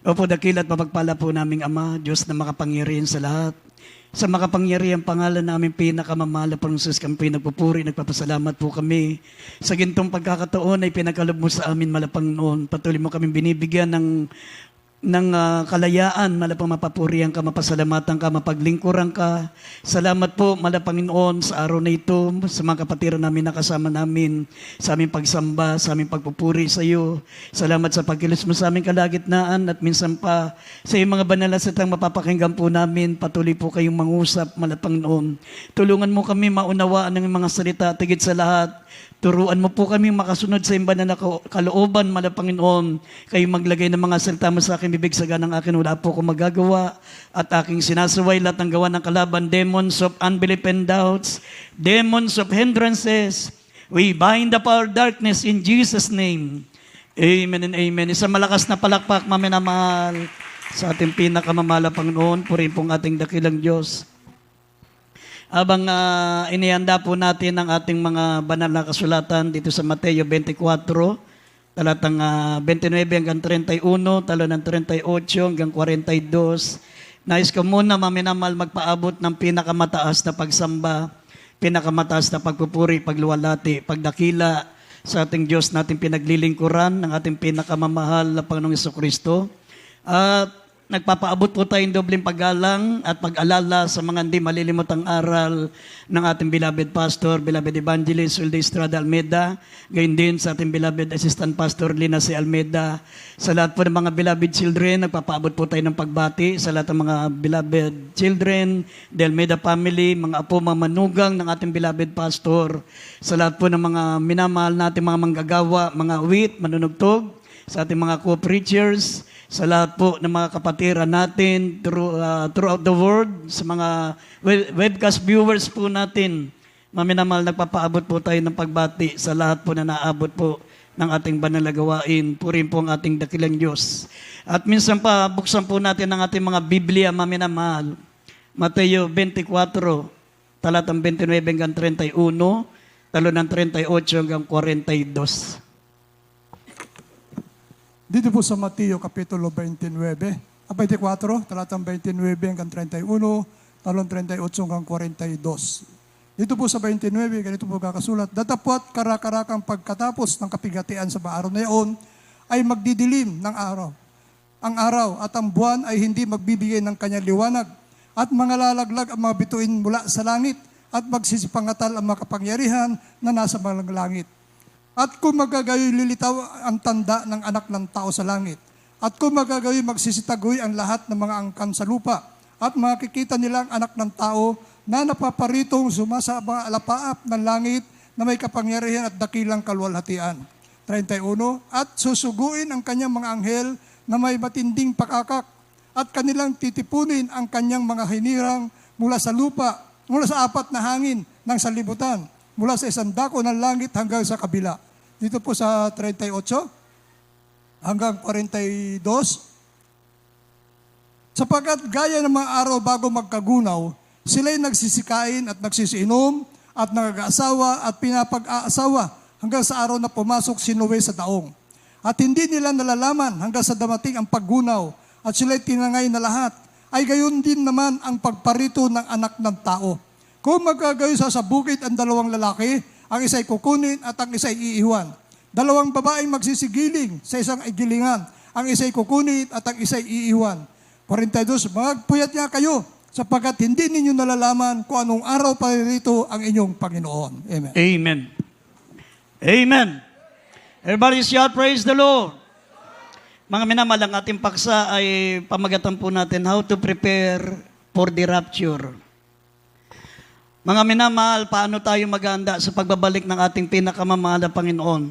Opo, dakila at mapagpala po naming Ama, Diyos na makapangyarihan sa lahat. Sa makapangyarihan pangalan namin pinakamamahal na Panginoon, kami pinagpupuri, nagpapasalamat po kami. Sa gintong pagkakataon ay pinagkalob mo sa amin, malapang noon. Patuloy mo kami binibigyan ng kalayaan, malapang mapapurihan ka, mapasalamatan ka, mapaglingkuran ka. Salamat po, Panginoon, sa araw na ito, sa mga kapatiran namin na kasama namin, sa aming pagsamba, sa aming pagpupuri sa iyo. Salamat sa pagkilos mo sa aming kalagitnaan at minsan pa sa iyong mga banal na salitang mapapakinggan po namin. Patuloy po kayong mangusap, Panginoon. Tulungan mo kami maunawaan ng mga salita, tigit sa lahat. Turuan mo po kami makasunod sa imban na kalooban, Panginoon. Kayo maglagay ng mga salita mo sa aking bibig, saga ng akin, wala po akong magagawa. At aking sinasaway lahat ng gawa ng kalaban, demons of unbelief and doubts, demons of hindrances. We bind up our darkness in Jesus' name. Amen and amen. Isang malakas na palakpak, maminamahal, sa ating pinakamamahal, Panginoon. Purihin pong ating dakilang Diyos. Habang inihanda po natin ang ating mga banal na kasulatan dito sa Mateo 24, talatang 29 hanggang 31, talo ng 38 hanggang 42. Nais ko muna, maminamal, magpaabot ng pinakamataas na pagsamba, pinakamataas na pagpupuri, pagluwalhati, pagdakila sa ating Diyos natin pinaglilingkuran, ng ating pinakamamahal na Panginoong Jesucristo. At nagpapaabot po tayong dobleng paggalang at pag-alala sa mga hindi malilimutang aral ng ating beloved pastor, beloved evangelist, Wilde Estrada Almeida. Gayon din sa ating beloved assistant pastor, Lina C. Almeida. Sa lahat po ng mga beloved children, nagpapaabot po tayo ng pagbati sa lahat ng mga beloved children, the Almeida family, mga apo, mga manugang ng ating beloved pastor. Sa lahat po ng mga minamahal natin mga manggagawa, mga awit, manunugtog, sa ating mga co-preachers, sa lahat po ng mga kapatiran natin throughout the world, sa mga webcast viewers po natin, maminamal, nagpapaabot po tayo ng pagbati sa lahat po na naabot po ng ating banal na gawain. Purihin po ang ating dakilang Diyos. At minsan pa, buksan po natin ang ating mga Biblia, maminamahal. Mateo 24, talatang 29 hanggang 31, talo ng 38 hanggang 42. Dito po sa Mateo Kapitulo 24, talatang 29 hanggang 31, talong 38 hanggang 42. Dito po sa 29, ganito po kakasulat, datapwat karakarakang pagkatapos ng kapigatian sa araw na iyon, ay magdidilim ng araw. Ang araw at ang buwan ay hindi magbibigay ng kanyang liwanag, at mga lalaglag ang mga bituin mula sa langit, at magsisipangatal ang mga kapangyarihan na nasa mga langit. At kung magagayoy lilitaw ang tanda ng anak ng tao sa langit. At kung magagayoy magsisitagoy ang lahat ng mga angkan sa lupa. At makikita nila ang anak ng tao na napaparitong sumasa mga alapaap ng langit na may kapangyarihan at dakilang kalwalhatian. 31. At susuguin ang kanyang mga anghel na may matinding pakakak. At kanilang titipunin ang kanyang mga hinirang mula sa lupa, mula sa apat na hangin ng salibutan, mula sa isang dako ng langit hanggang sa kabila. Dito po sa 38 hanggang 42. Sapagkat gaya ng mga araw bago magkagunaw, sila'y nagsisikain at nagsisiinom at nag-aasawa at pinapag-aasawa hanggang sa araw na pumasok si Noe sa daong. At hindi nila nalalaman hanggang sa damating ang paggunaw at sila'y tinangay na lahat. Ay gayon din naman ang pagparito ng anak ng tao. Kung magkagayo sa bukid ang dalawang lalaki, ang isa'y kukunin at ang isa'y iiwan. Dalawang babaeng magsisigiling sa isang igilingan, ang isa'y kukunin at ang isa'y iiwan. 42, magpuyat nga kayo, sapagkat hindi ninyo nalalaman kung anong araw pa rito ang inyong Panginoon. Amen. Amen. Amen. Everybody shout, praise the Lord. Mga minamahal, ang ating paksa ay pamagatan po natin, how to prepare for the rapture. Mga minamahal, paano tayo maghahanda sa pagbabalik ng ating pinakamamahal na Panginoon?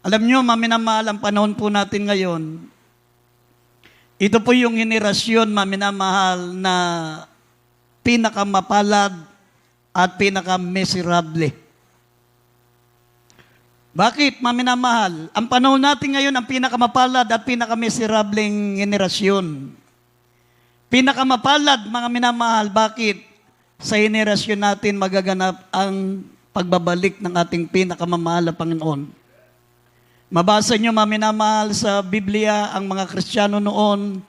Alam nyo, mga minamahal, ang panahon po natin ngayon, ito po yung henerasyon, mga minamahal, na pinakamapalad at pinakamiserable. Bakit, mga minamahal? Ang panahon natin ngayon, ang pinakamapalad at pinakameserableng henerasyon. Pinakamapalad, mga minamahal, bakit? Sa henerasyon natin magaganap ang pagbabalik ng ating pinakamamahal na Panginoon. Mabasa nyo, maminamahal, sa Biblia, ang mga Kristiyano noon,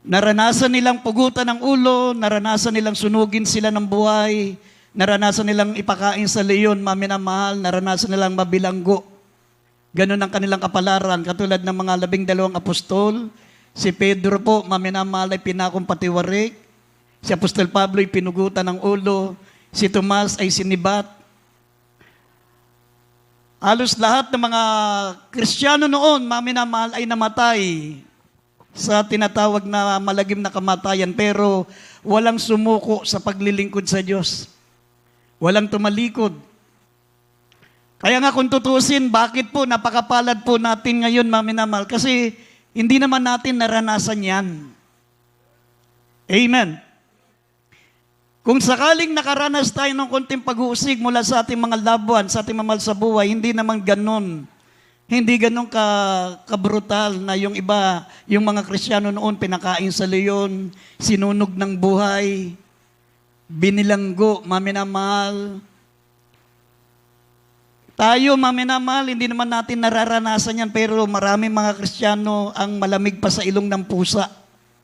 naranasan nilang pugutan ng ulo, naranasan nilang sunugin sila ng buhay, naranasan nilang ipakain sa leon, maminamahal, naranasan nilang mabilanggo. Ganun ang kanilang kapalaran, katulad ng mga 12 apostol. Si Pedro po, maminamahal, ay pinakong patiwarik. Si Apostol Pablo ay pinugutan ng ulo. Si Tomas ay sinibat. Halos lahat ng mga Kristiyano noon, maminamahal, ay namatay sa tinatawag na malagim na kamatayan, pero walang sumuko sa paglilingkod sa Diyos. Walang tumalikod. Kaya nga kung tutusin, bakit po napakapalad po natin ngayon, maminamahal? Kasi hindi naman natin naranasan yan. Amen. Kung sakaling nakaranas tayo ng konting pag-uusig mula sa ating mga loved ones, sa ating mamahal sa buhay, hindi naman ganun. Hindi ganun kabrutal na yung iba, yung mga Kristiyano noon, pinakain sa leon, sinunog ng buhay, binilanggo, maminamahal. Tayo, maminamahal, hindi naman natin nararanasan yan, pero maraming mga Kristiyano ang malamig pa sa ilong ng pusa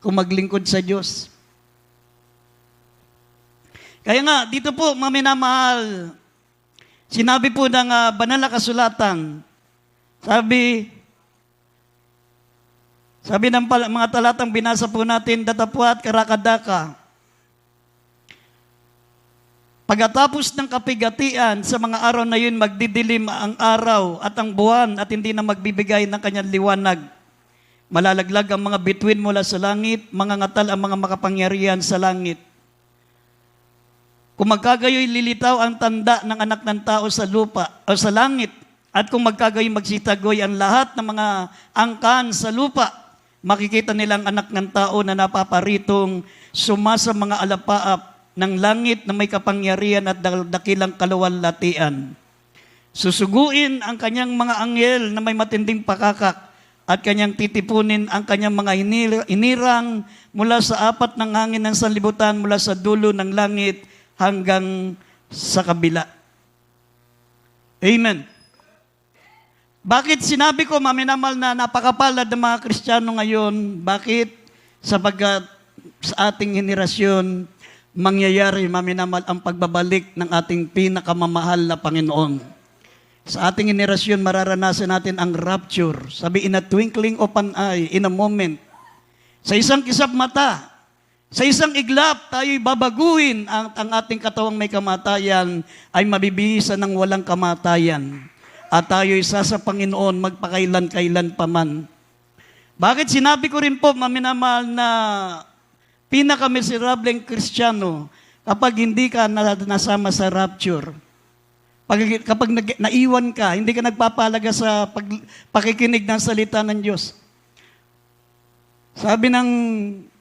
kung maglingkod sa Diyos. Kaya nga, dito po, maminamahal, sinabi po ng banal na kasulatan, sabi ng mga talatang binasa po natin, datapwat karakadaka, pagkatapos ng kapigatian, sa mga araw na yun, magdidilim ang araw at ang buwan at hindi na magbibigay ng kanyang liwanag. Malalaglag ang mga bituin mula sa langit, mga ngatal ang mga makapangyarihan sa langit. Kung magkagayoy lilitaw ang tanda ng anak ng tao sa lupa o sa langit, at kung magkagayoy magsitagoy ang lahat ng mga angkan sa lupa, makikita nilang anak ng tao na napaparitong sumasa mga alapaap ng langit na may kapangyarihan at dakilang kaluwalhatian. Susuguin ang kanyang mga anghel na may matinding pakakak at kanyang titipunin ang kanyang mga inirang mula sa apat ng hangin ng sanlibutan, mula sa dulo ng langit hanggang sa kabila. Amen. Bakit sinabi ko, maminamahal, na napakapalad ng mga Kristiyano ngayon? Bakit? Sapagkat sa ating henerasyon, mangyayari, maminamahal, ang pagbabalik ng ating pinakamamahal na Panginoon. Sa ating henerasyon, mararanasan natin ang rapture. Sabi, in a twinkling of an eye, in a moment. Sa isang kisap mata, sa isang iglap, tayo'y babaguhin ang ating katawang may kamatayan ay mabibihisan ng walang kamatayan. At tayo'y sa Panginoon magpakailan-kailan pa man. Bakit sinabi ko rin po, maminamahal, na pinaka-miserableng Kristiyano kapag hindi ka nasama sa rapture? Kapag naiwan ka, hindi ka nagpapalaga sa pakikinig ng salita ng Diyos. Sabi ng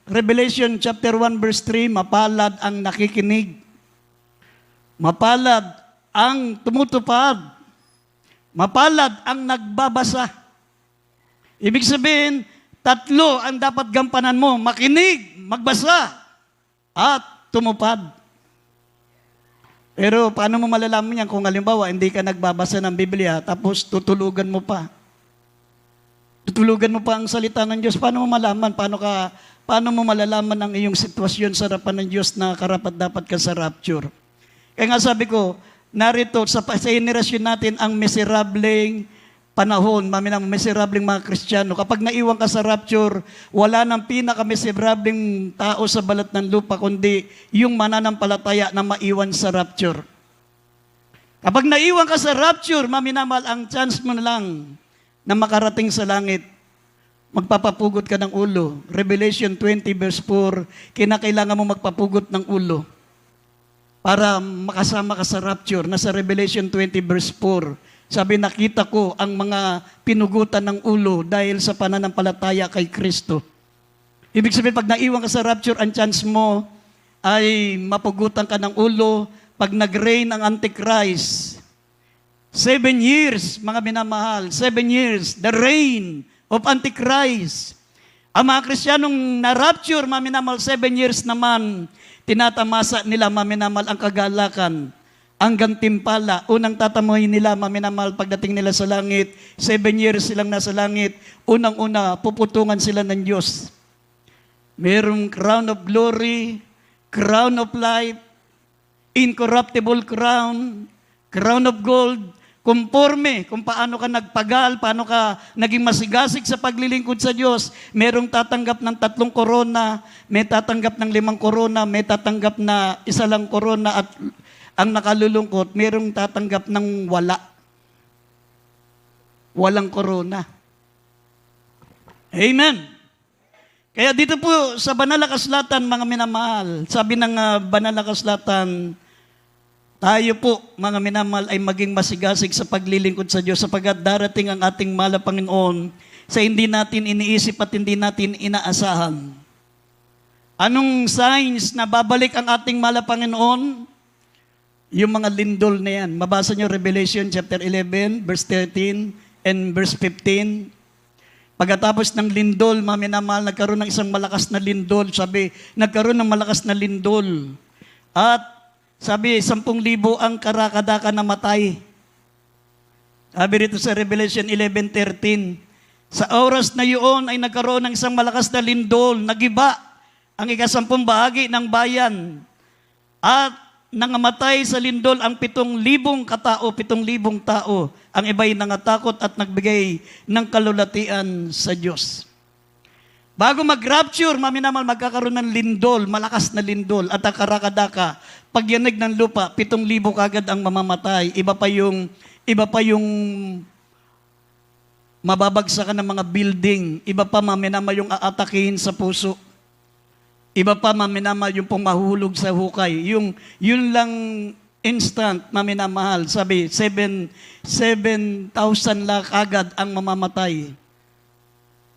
Revelation chapter 1 verse 3, mapalad ang nakikinig. Mapalad ang tumutupad. Mapalad ang nagbabasa. Ibig sabihin, 3 ang dapat gampanan mo: makinig, magbasa, at tumupad. Pero paano mo malalaman yan kung halimbawa hindi ka nagbabasa ng Biblia tapos tutulugan mo pa? Tutulugan mo pa ang salita ng Diyos. Paano mo malaman? Paano mo malalaman ang iyong sitwasyon sa harapan ng Diyos na karapat-dapat ka sa rapture? Kaya nga sabi ko, narito sa henerasyon natin ang miserableng panahon, miserableng mga Kristiyano. Kapag naiwan ka sa rapture, wala nang pinaka-miserableng tao sa balat ng lupa, kundi yung mananampalataya na maiwan sa rapture. Kapag naiwan ka sa rapture, maminamahal, ang chance mo na lang na makarating sa langit, magpapapugot ka ng ulo. Revelation 20 verse 4, kinakailangan mo magpapugot ng ulo para makasama ka sa rapture. Nasa Revelation 20 verse 4, sabi, nakita ko ang mga pinugutan ng ulo dahil sa pananampalataya kay Kristo. Ibig sabihin, pag naiwan ka sa rapture, ang chance mo ay mapugutan ka ng ulo pag nag-reign ang Antichrist. 7 years, mga minamahal, 7 years, the reign of Antichrist. Ang mga Kristiyanong na-rapture, maminamahal, 7 years naman, tinatamasa nila, maminamahal, ang kagalakan ang gantimpala. Unang tatamuhin nila, mga minamahal, pagdating nila sa langit, 7 years silang nasa langit, unang-una, puputungan sila ng Diyos. Merong crown of glory, crown of life, incorruptible crown, crown of gold, conforme kung paano ka nagpagal, paano ka naging masigasig sa paglilingkod sa Diyos. Merong tatanggap ng 3 korona, may tatanggap ng 5 korona, may tatanggap na 1 lang korona, at ang nakalulungkot, merong tatanggap ng walang korona. Amen. Kaya dito po sa Banal na Kasulatan, mga minamahal, sabi ng Banal na Kasulatan, tayo po, mga minamahal, ay maging masigasig sa paglilingkod sa Diyos sapagkat darating ang ating mahal na Panginoon sa hindi natin iniisip at hindi natin inaasahan. Anong signs na babalik ang ating mahal na Panginoon? Yung mga lindol na yan. Mabasa nyo Revelation chapter 11, verse 13 and verse 15. Pagkatapos ng lindol, mga minamahal, nagkaroon ng isang malakas na lindol. Sabi, nagkaroon ng malakas na lindol. At sabi, 10,000 ang karakadaka na matay. Sabi rito sa Revelation 11:13, sa oras na yun ay nagkaroon ng isang malakas na lindol, nagiba ang 10 bahagi ng bayan. At nangamatay sa lindol ang 7,000 katao, 7,000 tao. Ang iba'y nangatakot at nagbigay ng kalulatian sa Diyos. Bago mag-rapture, maminamal, magkakaroon ng lindol, malakas na lindol, at ang karakadaka, pagyanig ng lupa, 7,000 kagad ang mamamatay. Iba pa yung mababagsakan ng mga building. Iba pa, maminamal, yung aatakihin sa puso. Iba pa, maminamal, yung pong mahulog sa hukay. Yun lang instant, maminamahal. Sabi, 7,000 lang agad ang mamamatay.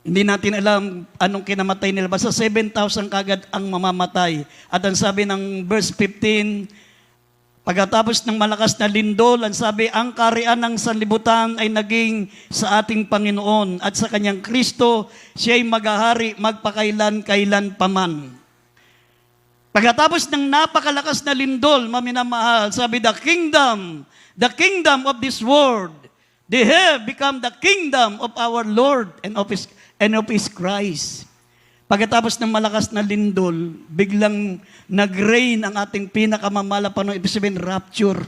Hindi natin alam anong kinamatay nila. Basta 7,000 kagad ang mamamatay. At ang sabi ng verse 15, pagkatapos ng malakas na lindol, ang sabi, ang kaharian ng sanlibutan ay naging sa ating Panginoon at sa kanyang Kristo, siya'y maghahari magpakailan-kailan paman. Pagkatapos ng napakalakas na lindol, maminamahal, sabi, the kingdom of this world, they have become the kingdom of our Lord and of His Christ. Pagkatapos ng malakas na lindol, biglang nag-rain ang ating pinakamamala pa ibig sabihin, rapture.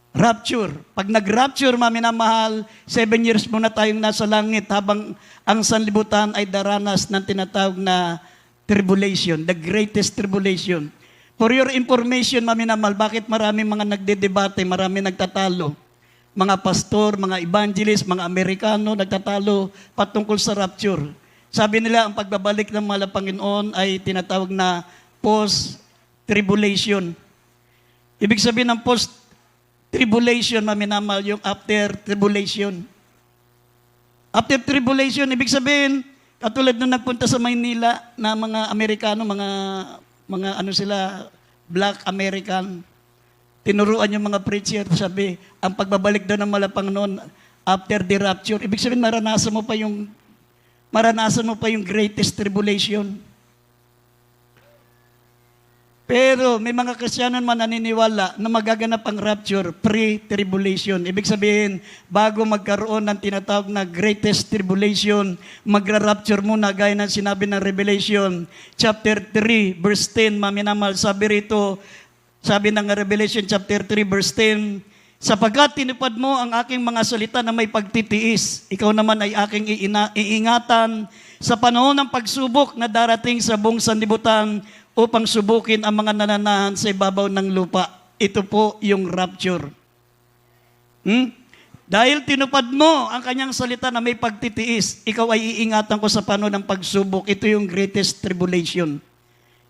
Rapture. Pag nag-rapture, maminamahal, 7 years muna tayong nasa langit habang ang sanlibutan ay daranas ng tinatawag na tribulation, the greatest tribulation. For your information, maminamahal, bakit maraming mga nagdedebate, maraming nagtatalo? Mga pastor, mga evangelist, mga Amerikano nagtatalo patungkol sa rapture. Sabi nila, ang pagbabalik ng mahal na Panginoon ay tinatawag na post-tribulation. Ibig sabihin ng post-tribulation, maminamal, yung after tribulation. After tribulation, ibig sabihin, katulad nung nagpunta sa Maynila na mga Amerikano, mga ano sila, Black American, tinuruan yung mga preacher, sabi, ang pagbabalik daw ng mahal na Panginoon after the rapture, ibig sabihin maranasan mo pa yung greatest tribulation. Pero may mga Kristiyano man naniniwala na magaganap ang rapture pre-tribulation. Ibig sabihin, bago magkaroon ng tinatawag na greatest tribulation, magra-rapture muna gaya ng sinabi ng Revelation chapter 3 verse 10, maminamal, sabi rito, sabi ng Revelation chapter 3 verse 10, sapagkat tinupad mo ang aking mga salita na may pagtitiis, ikaw naman ay aking iingatan sa panahon ng pagsubok na darating sa buong sanlibutan upang subukin ang mga nananahan sa ibabaw ng lupa. Ito po yung rapture. Dahil tinupad mo ang kanyang salita na may pagtitiis, ikaw ay iingatan ko sa panahon ng pagsubok. Ito yung greatest tribulation.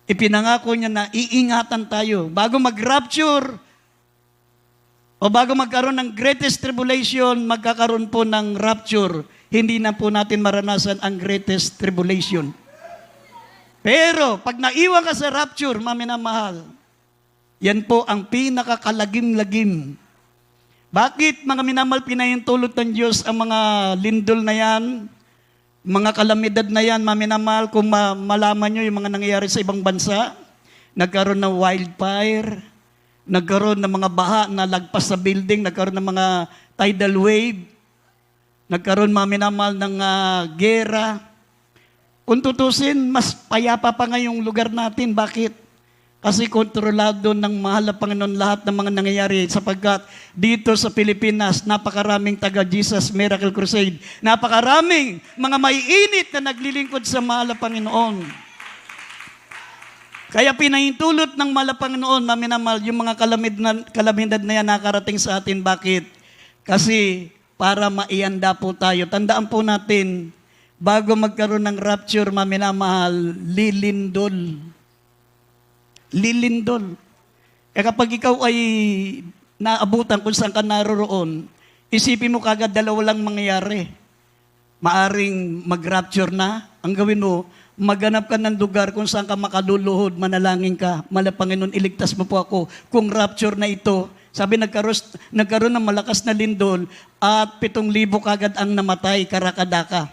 Ipinangako niya na iingatan tayo. Bago mag-rapture, o bago magkaroon ng greatest tribulation, magkakaroon po ng rapture. Hindi na po natin maranasan ang greatest tribulation. Pero, pag naiwan ka sa rapture, maminamahal, yan po ang pinakakalagim-lagim. Bakit, mga minamahal, pinahintulot ng Diyos ang mga lindol na yan, mga kalamidad na yan, maminamahal, kung malaman nyo yung mga nangyayari sa ibang bansa, nagkaroon ng wildfire, nagkaroon ng mga baha na lagpas sa building, nagkaroon ng mga tidal wave, nagkaroon mga minamahal ng gera. Kung tutusin, mas payapa pa ngayong lugar natin. Bakit? Kasi kontrolado ng mahal na Panginoon lahat ng mga nangyayari sapagkat dito sa Pilipinas, napakaraming taga Jesus Miracle Crusade. Napakaraming mga maiinit na naglilingkod sa mahal na Panginoon. Kaya pinahintulot ng mahal na Panginoon, maminamal, yung mga kalamidad na yan nakarating sa atin. Bakit? Kasi para maianda po tayo. Tandaan po natin, bago magkaroon ng rapture, maminamahal, lilindol. Lilindol. Kaya kapag ikaw ay naabutan kung saan ka naroroon, isipin mo kagad dalawa lang mangyayari. Maaring mag-rapture na, ang gawin mo, maghanap ka ng lugar kung saan ka makaluluhod, manalangin ka, mala Panginoon, iligtas mo po ako. Kung rapture na ito, sabi nagkaroon ng malakas na lindol at 7,000 kagad ang namatay, karakadaka.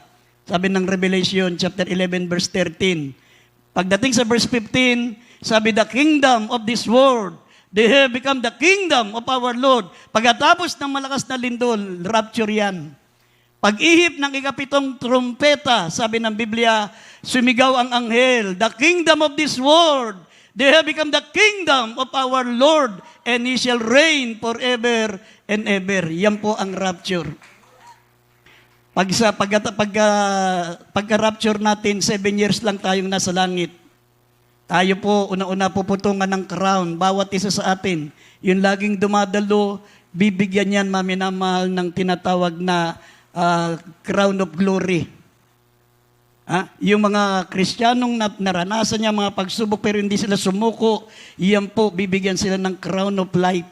Sabi ng Revelation chapter 11 verse 13. Pagdating sa verse 15, sabi, the kingdom of this world, they have become the kingdom of our Lord. Pagkatapos ng malakas na lindol, rapture yan. Pag-ihip ng ikapitong trumpeta, sabi ng Biblia, sumigaw ang anghel, the kingdom of this world, they have become the kingdom of our Lord, and He shall reign forever and ever. Yan po ang rapture. Pagka-rapture natin, 7 years lang tayong nasa langit. Tayo po, una-una puputungan ng crown, bawat isa sa atin. Yung laging dumadalo, bibigyan yan, maminamahal, ng tinatawag na crown of glory. Yung mga Kristiyanong naranasan niya mga pagsubok pero hindi sila sumuko, yan po, bibigyan sila ng crown of life.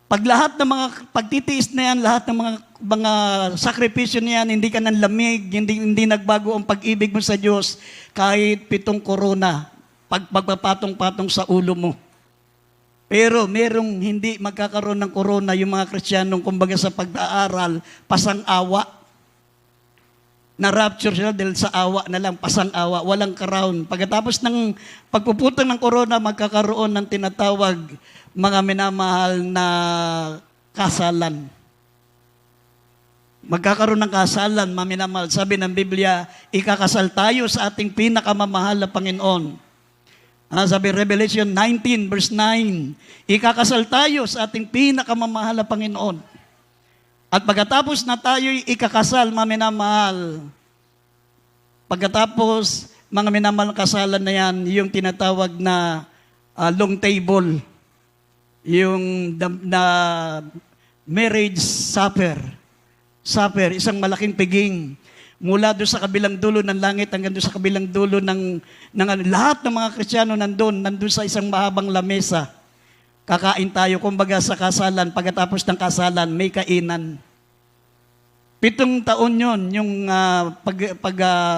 Pag lahat ng mga pagtitiis na yan, lahat ng mga sakripisyo na yan, hindi ka ng lamig, hindi nagbago ang pag-ibig mo sa Diyos, kahit 7 korona, pagpapatong-patong sa ulo mo. Pero merong hindi magkakaroon ng korona yung mga Kristiyanong, kumbaga sa pag-aaral, pasang-awa. Na-rapture sila dahil sa awa na lang, pasang-awa, walang crown. Pagkatapos ng pagpuputong ng korona, magkakaroon ng tinatawag mga minamahal na kasalan. Magkakaroon ng kasalan, maminamahal. Sabi ng Biblia, ikakasal tayo sa ating pinakamamahal na Panginoon. Sabi Revelation 19 verse 9, ikakasal tayo sa ating pinakamamahal na Panginoon. At pagkatapos na tayo'y ikakasal, maminamahal, pagkatapos mga minamahal na kasalan na yan, yung tinatawag na long table, yung na marriage supper, isang malaking piging, mula doon sa kabilang dulo ng langit hanggang doon sa kabilang dulo ng lahat ng mga Kristiyano nandun sa isang mahabang lamesa. Kakain tayo, kumbaga sa kasalan, pagkatapos ng kasalan, may kainan. 7 taon yon yung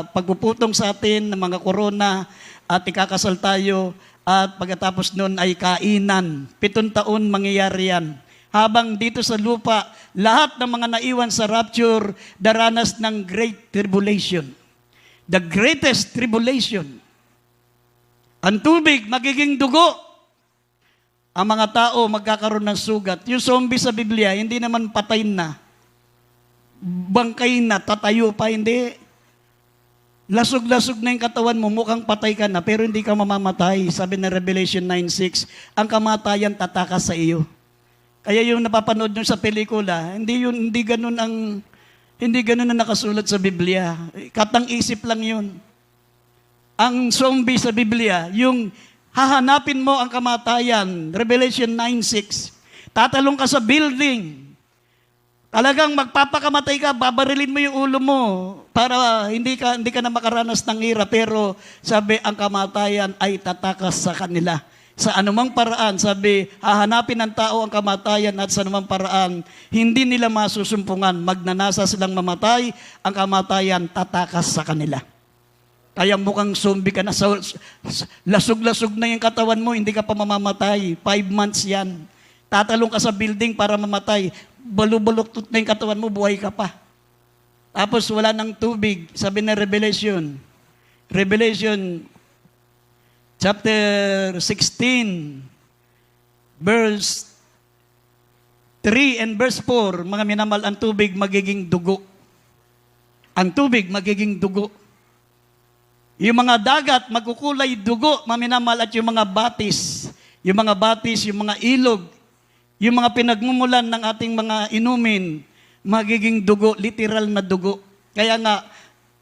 pagpuputong sa atin ng mga korona at ikakasal tayo at pagkatapos nun ay kainan. 7 taon mangyayari yan. Habang dito sa lupa, lahat ng mga naiwan sa rapture, daranas ng Great Tribulation. The greatest tribulation. Ang tubig, magiging dugo. Ang mga tao magkakaroon ng sugat. Yung zombie sa Biblia, hindi naman patay na. Bangkay na, tatayo pa, hindi. Lasog-lasog na yung katawan mo, mukhang patay ka na, pero hindi ka mamamatay. Sabi na Revelation 9:6, ang kamatayan tatakas sa iyo. Kaya yung napapanood nyo sa pelikula, hindi ganun ang nakasulat sa Biblia. Katang-isip lang yun. Ang zombie sa Biblia, yung hahanapin mo ang kamatayan, Revelation 9:6. Tatalong ka sa building. Talagang magpapakamatay ka, babarilin mo yung ulo mo para hindi ka na makaranas ng hirap. Pero sabi, ang kamatayan ay tatakas sa kanila. Sa anumang paraan, sabi, hahanapin ng tao ang kamatayan at sa anumang paraan, hindi nila masusumpungan. Magnanasa silang mamatay, ang kamatayan tatakas sa kanila. Kaya mukhang zombie ka na, lasog-lasog na yung katawan mo, hindi ka pa mamamatay. 5 months yan. Tatalong ka sa building para mamatay. Balubulok na yung katawan mo, buhay ka pa. Tapos wala ng tubig. Sabi na Revelation chapter 16, verse 3 and verse 4, mga minamahal, ang tubig magiging dugo. Ang tubig magiging dugo. Yung mga dagat magkukulay dugo, mga minamahal, at yung mga batis, yung mga ilog, yung mga pinagmumulan ng ating mga inumin, magiging dugo, literal na dugo. Kaya nga,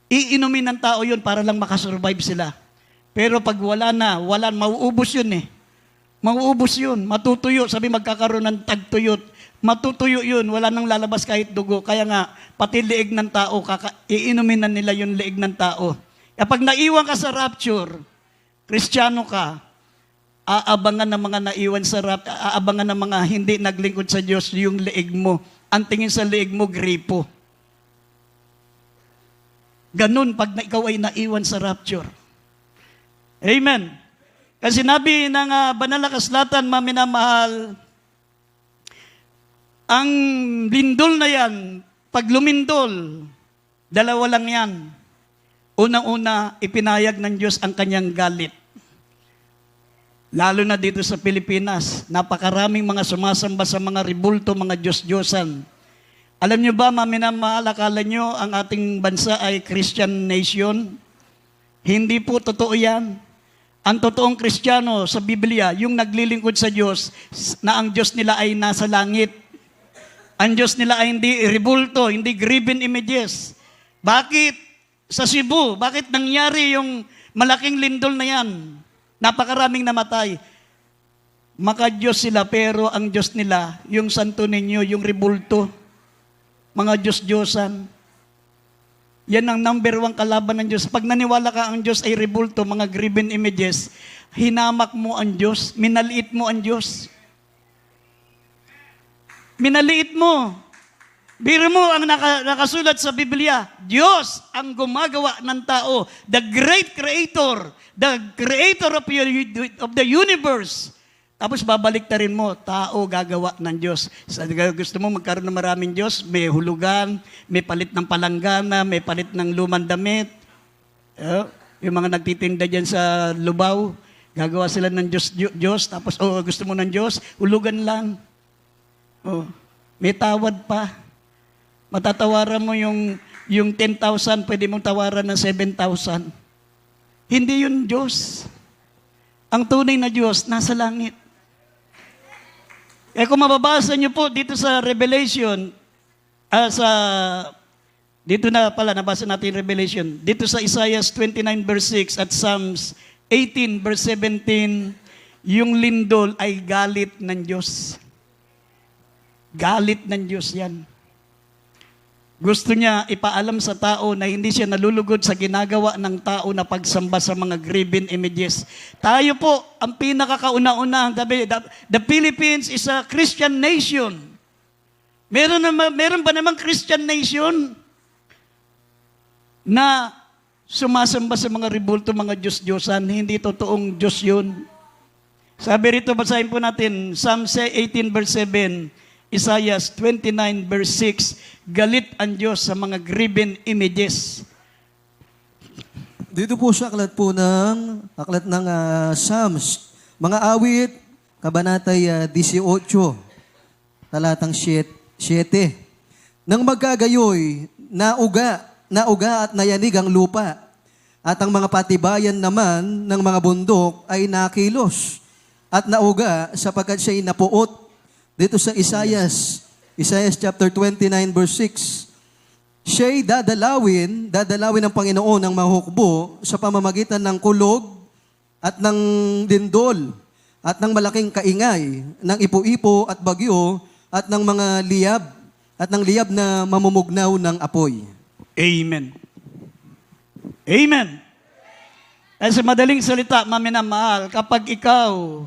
iinumin ng tao yun para lang makasurvive sila. Pero pag wala, mauubos yun eh. Mauubos yun, matutuyo, sabi magkakaroon ng tagtuyot. Matutuyo yun, wala nang lalabas kahit dugo. Kaya nga, pati liig ng tao, iinumin na nila yung liig ng tao. Kapag naiwan ka sa rapture, Kristiyano ka, aabangan ng mga naiwan sa rapture, aabangan ng mga hindi naglingkod sa Diyos yung liig mo. Ang tingin sa liig mo, gripo. Ganun pag ikaw ay naiwan sa rapture. Amen. Kasi sinabi ng banal na kasulatan, mga minamahal, ang lindol na yan, pag lumindol, dalawa lang yan. Unang-una, ipinayag ng Diyos ang kanyang galit. Lalo na dito sa Pilipinas, napakaraming mga sumasamba sa mga ribulto, mga Diyos-Diyosan. Alam nyo ba, mga minamahal, akala nyo ang ating bansa ay Christian nation? Hindi po totoo yan. Ang totoong Kristiyano sa Biblia, yung naglilingkod sa Diyos, na ang Diyos nila ay nasa langit. Ang Diyos nila ay hindi ribulto, hindi graven images. Bakit? Sa Cebu, bakit nangyari yung malaking lindol na yan? Napakaraming namatay. Maka-Diyos sila, pero ang Diyos nila, yung santo ninyo, yung ribulto, mga Diyos-Diyosan. Yan ang number 1 kalaban ng Diyos. Pag naniwala ka ang Diyos ay ribulto, mga graven images, hinamak mo ang Diyos, minaliit mo ang Diyos. Minaliit mo. Biro mo ang nakasulat sa Biblia, Diyos ang gumagawa ng tao, the great creator, the creator of the universe. Tapos babalik na rin mo, tao gagawa ng Diyos. Gusto mo magkaroon ng maraming Diyos, may hulugan, may palit ng palanggana, may palit ng lumang damit. Yung mga nagtitinda dyan sa Lubao, gagawa sila ng Diyos, tapos gusto mo ng Diyos, hulugan lang. May tawad pa. Matatawaran mo yung 10,000, pwede mong tawaran ng 7,000. Hindi yun Diyos. Ang tunay na Diyos, nasa langit. Kung mababasa niyo po dito sa Revelation, dito na pala, nabasa natin Revelation, dito sa Isaiah 29 verse 6 at Psalms 18 verse 17, yung lindol ay galit ng Diyos. Galit ng Diyos yan. Gusto niya ipaalam sa tao na hindi siya nalulugod sa ginagawa ng tao na pagsamba sa mga graven images. Tayo po, ang pinakakauna-una, the Philippines is a Christian nation. Meron ba namang Christian nation na sumasamba sa mga ribulto, mga Diyos-Diyosan? Hindi totoong Diyos yun. Sabi rito, basahin po natin, Psalm 18 verse 7, Isaiah 29 verse 6, galit ang Diyos sa mga graven images. Dito po sa aklat ng Psalms, mga awit, kabanatay 18, talatang 7. Nang magkagayoy, nauga at nayanig ang lupa, at ang mga patibayan naman ng mga bundok ay nakilos, at nauga sapagkat siya'y napuot. Dito sa Isaiah chapter 29 verse 6, siya'y dadalawin ng Panginoon ng mahukbo sa pamamagitan ng kulog at ng lindol at ng malaking kaingay, ng ipo-ipo at bagyo at ng mga liyab na mamumugnaw ng apoy. Amen. Amen. At sa madaling salita, maminamahal, kapag ikaw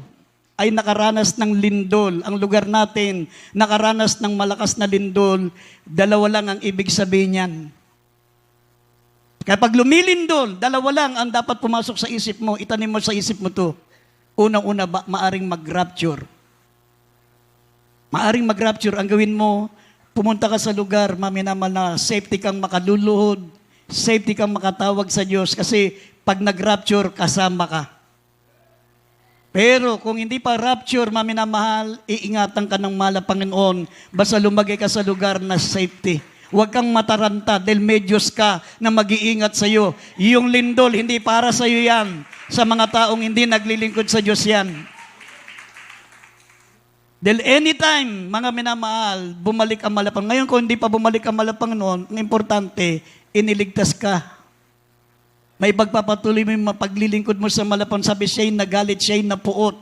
ay nakaranas ng lindol, ang lugar natin nakaranas ng malakas na lindol, dalawa lang ang ibig sabihin niyan. Kapag lumilindol, dalawa lang ang dapat pumasok sa isip mo, itanim mo sa isip mo to. Unang-una, maaring mag-rapture. Maaring mag-rapture, ang gawin mo, pumunta ka sa lugar, maminamal na safety kang makaluluhod, safety kang makatawag sa Diyos, kasi pag nag-rapture, kasama ka. Pero kung hindi pa rapture, maminamahal, iingatan ka ng mahal na Panginoon. Basta lumagay ka sa lugar na safety. Huwag kang mataranta dahil may Diyos ka na mag-iingat sa iyo. Yung lindol, hindi para sa iyo yan. Sa mga taong hindi naglilingkod sa Diyos yan. Dahil anytime, mga minamahal, bumalik ang malapang. Ngayon, kung hindi pa bumalik ang malapang noon, ang importante, iniligtas ka. May pagpapatuloy mo yung mapaglilingkod mo sa malapang. Sabi, siya'y nagalit, siya'y napuot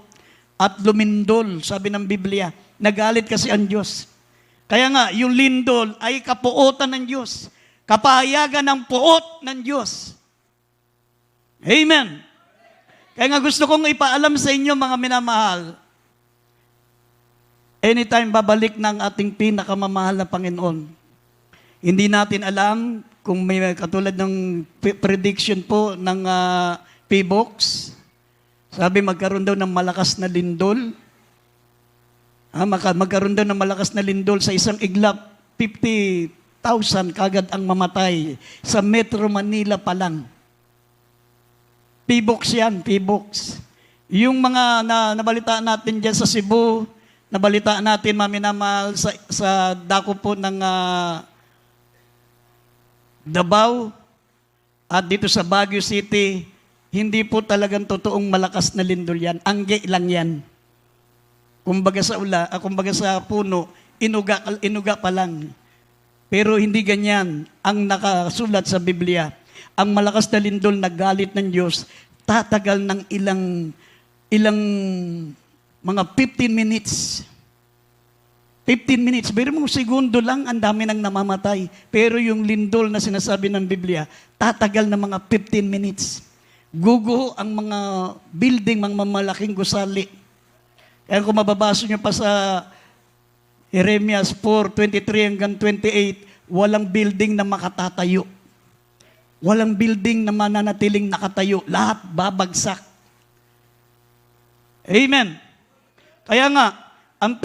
at lumindol, sabi ng Biblia. Nagalit kasi ang Diyos. Kaya nga, yung lindol ay kapuotan ng Diyos. Kapahayagan ng puot ng Diyos. Amen. Kaya nga gusto kong ipaalam sa inyo, mga minamahal, anytime babalik ng ating pinakamamahal na Panginoon, hindi natin alam kung may katulad ng prediction po ng PBOX, sabi magkaroon daw ng malakas na lindol. Magkaroon daw ng malakas na lindol sa isang iglap, 50,000 kagad ang mamatay sa Metro Manila pa lang. PBOX yan, PBOX. Yung mga nabalitaan natin dyan sa Cebu, nabalitaan natin, maminamahal, sa dako po ng Davao at dito sa Baguio City, hindi po talagang totoong malakas na lindol yan. Angge lang yan. Kumbaga sa puno, inuga pa lang. Pero hindi ganyan ang nakasulat sa Biblia. Ang malakas na lindol na galit ng Diyos, tatagal ng ilang mga 15 minutes. 15 minutes, pero mong segundo lang, ang dami nang namamatay. Pero yung lindol na sinasabi ng Biblia, tatagal ng mga 15 minutes. Guguho ang mga building, mga mamalaking gusali. Kaya kung mababasa nyo pa sa Jeremias 4:23 hanggang 28, walang building na makatatayo. Walang building na mananatiling nakatayo. Lahat babagsak. Amen. Kaya nga, ang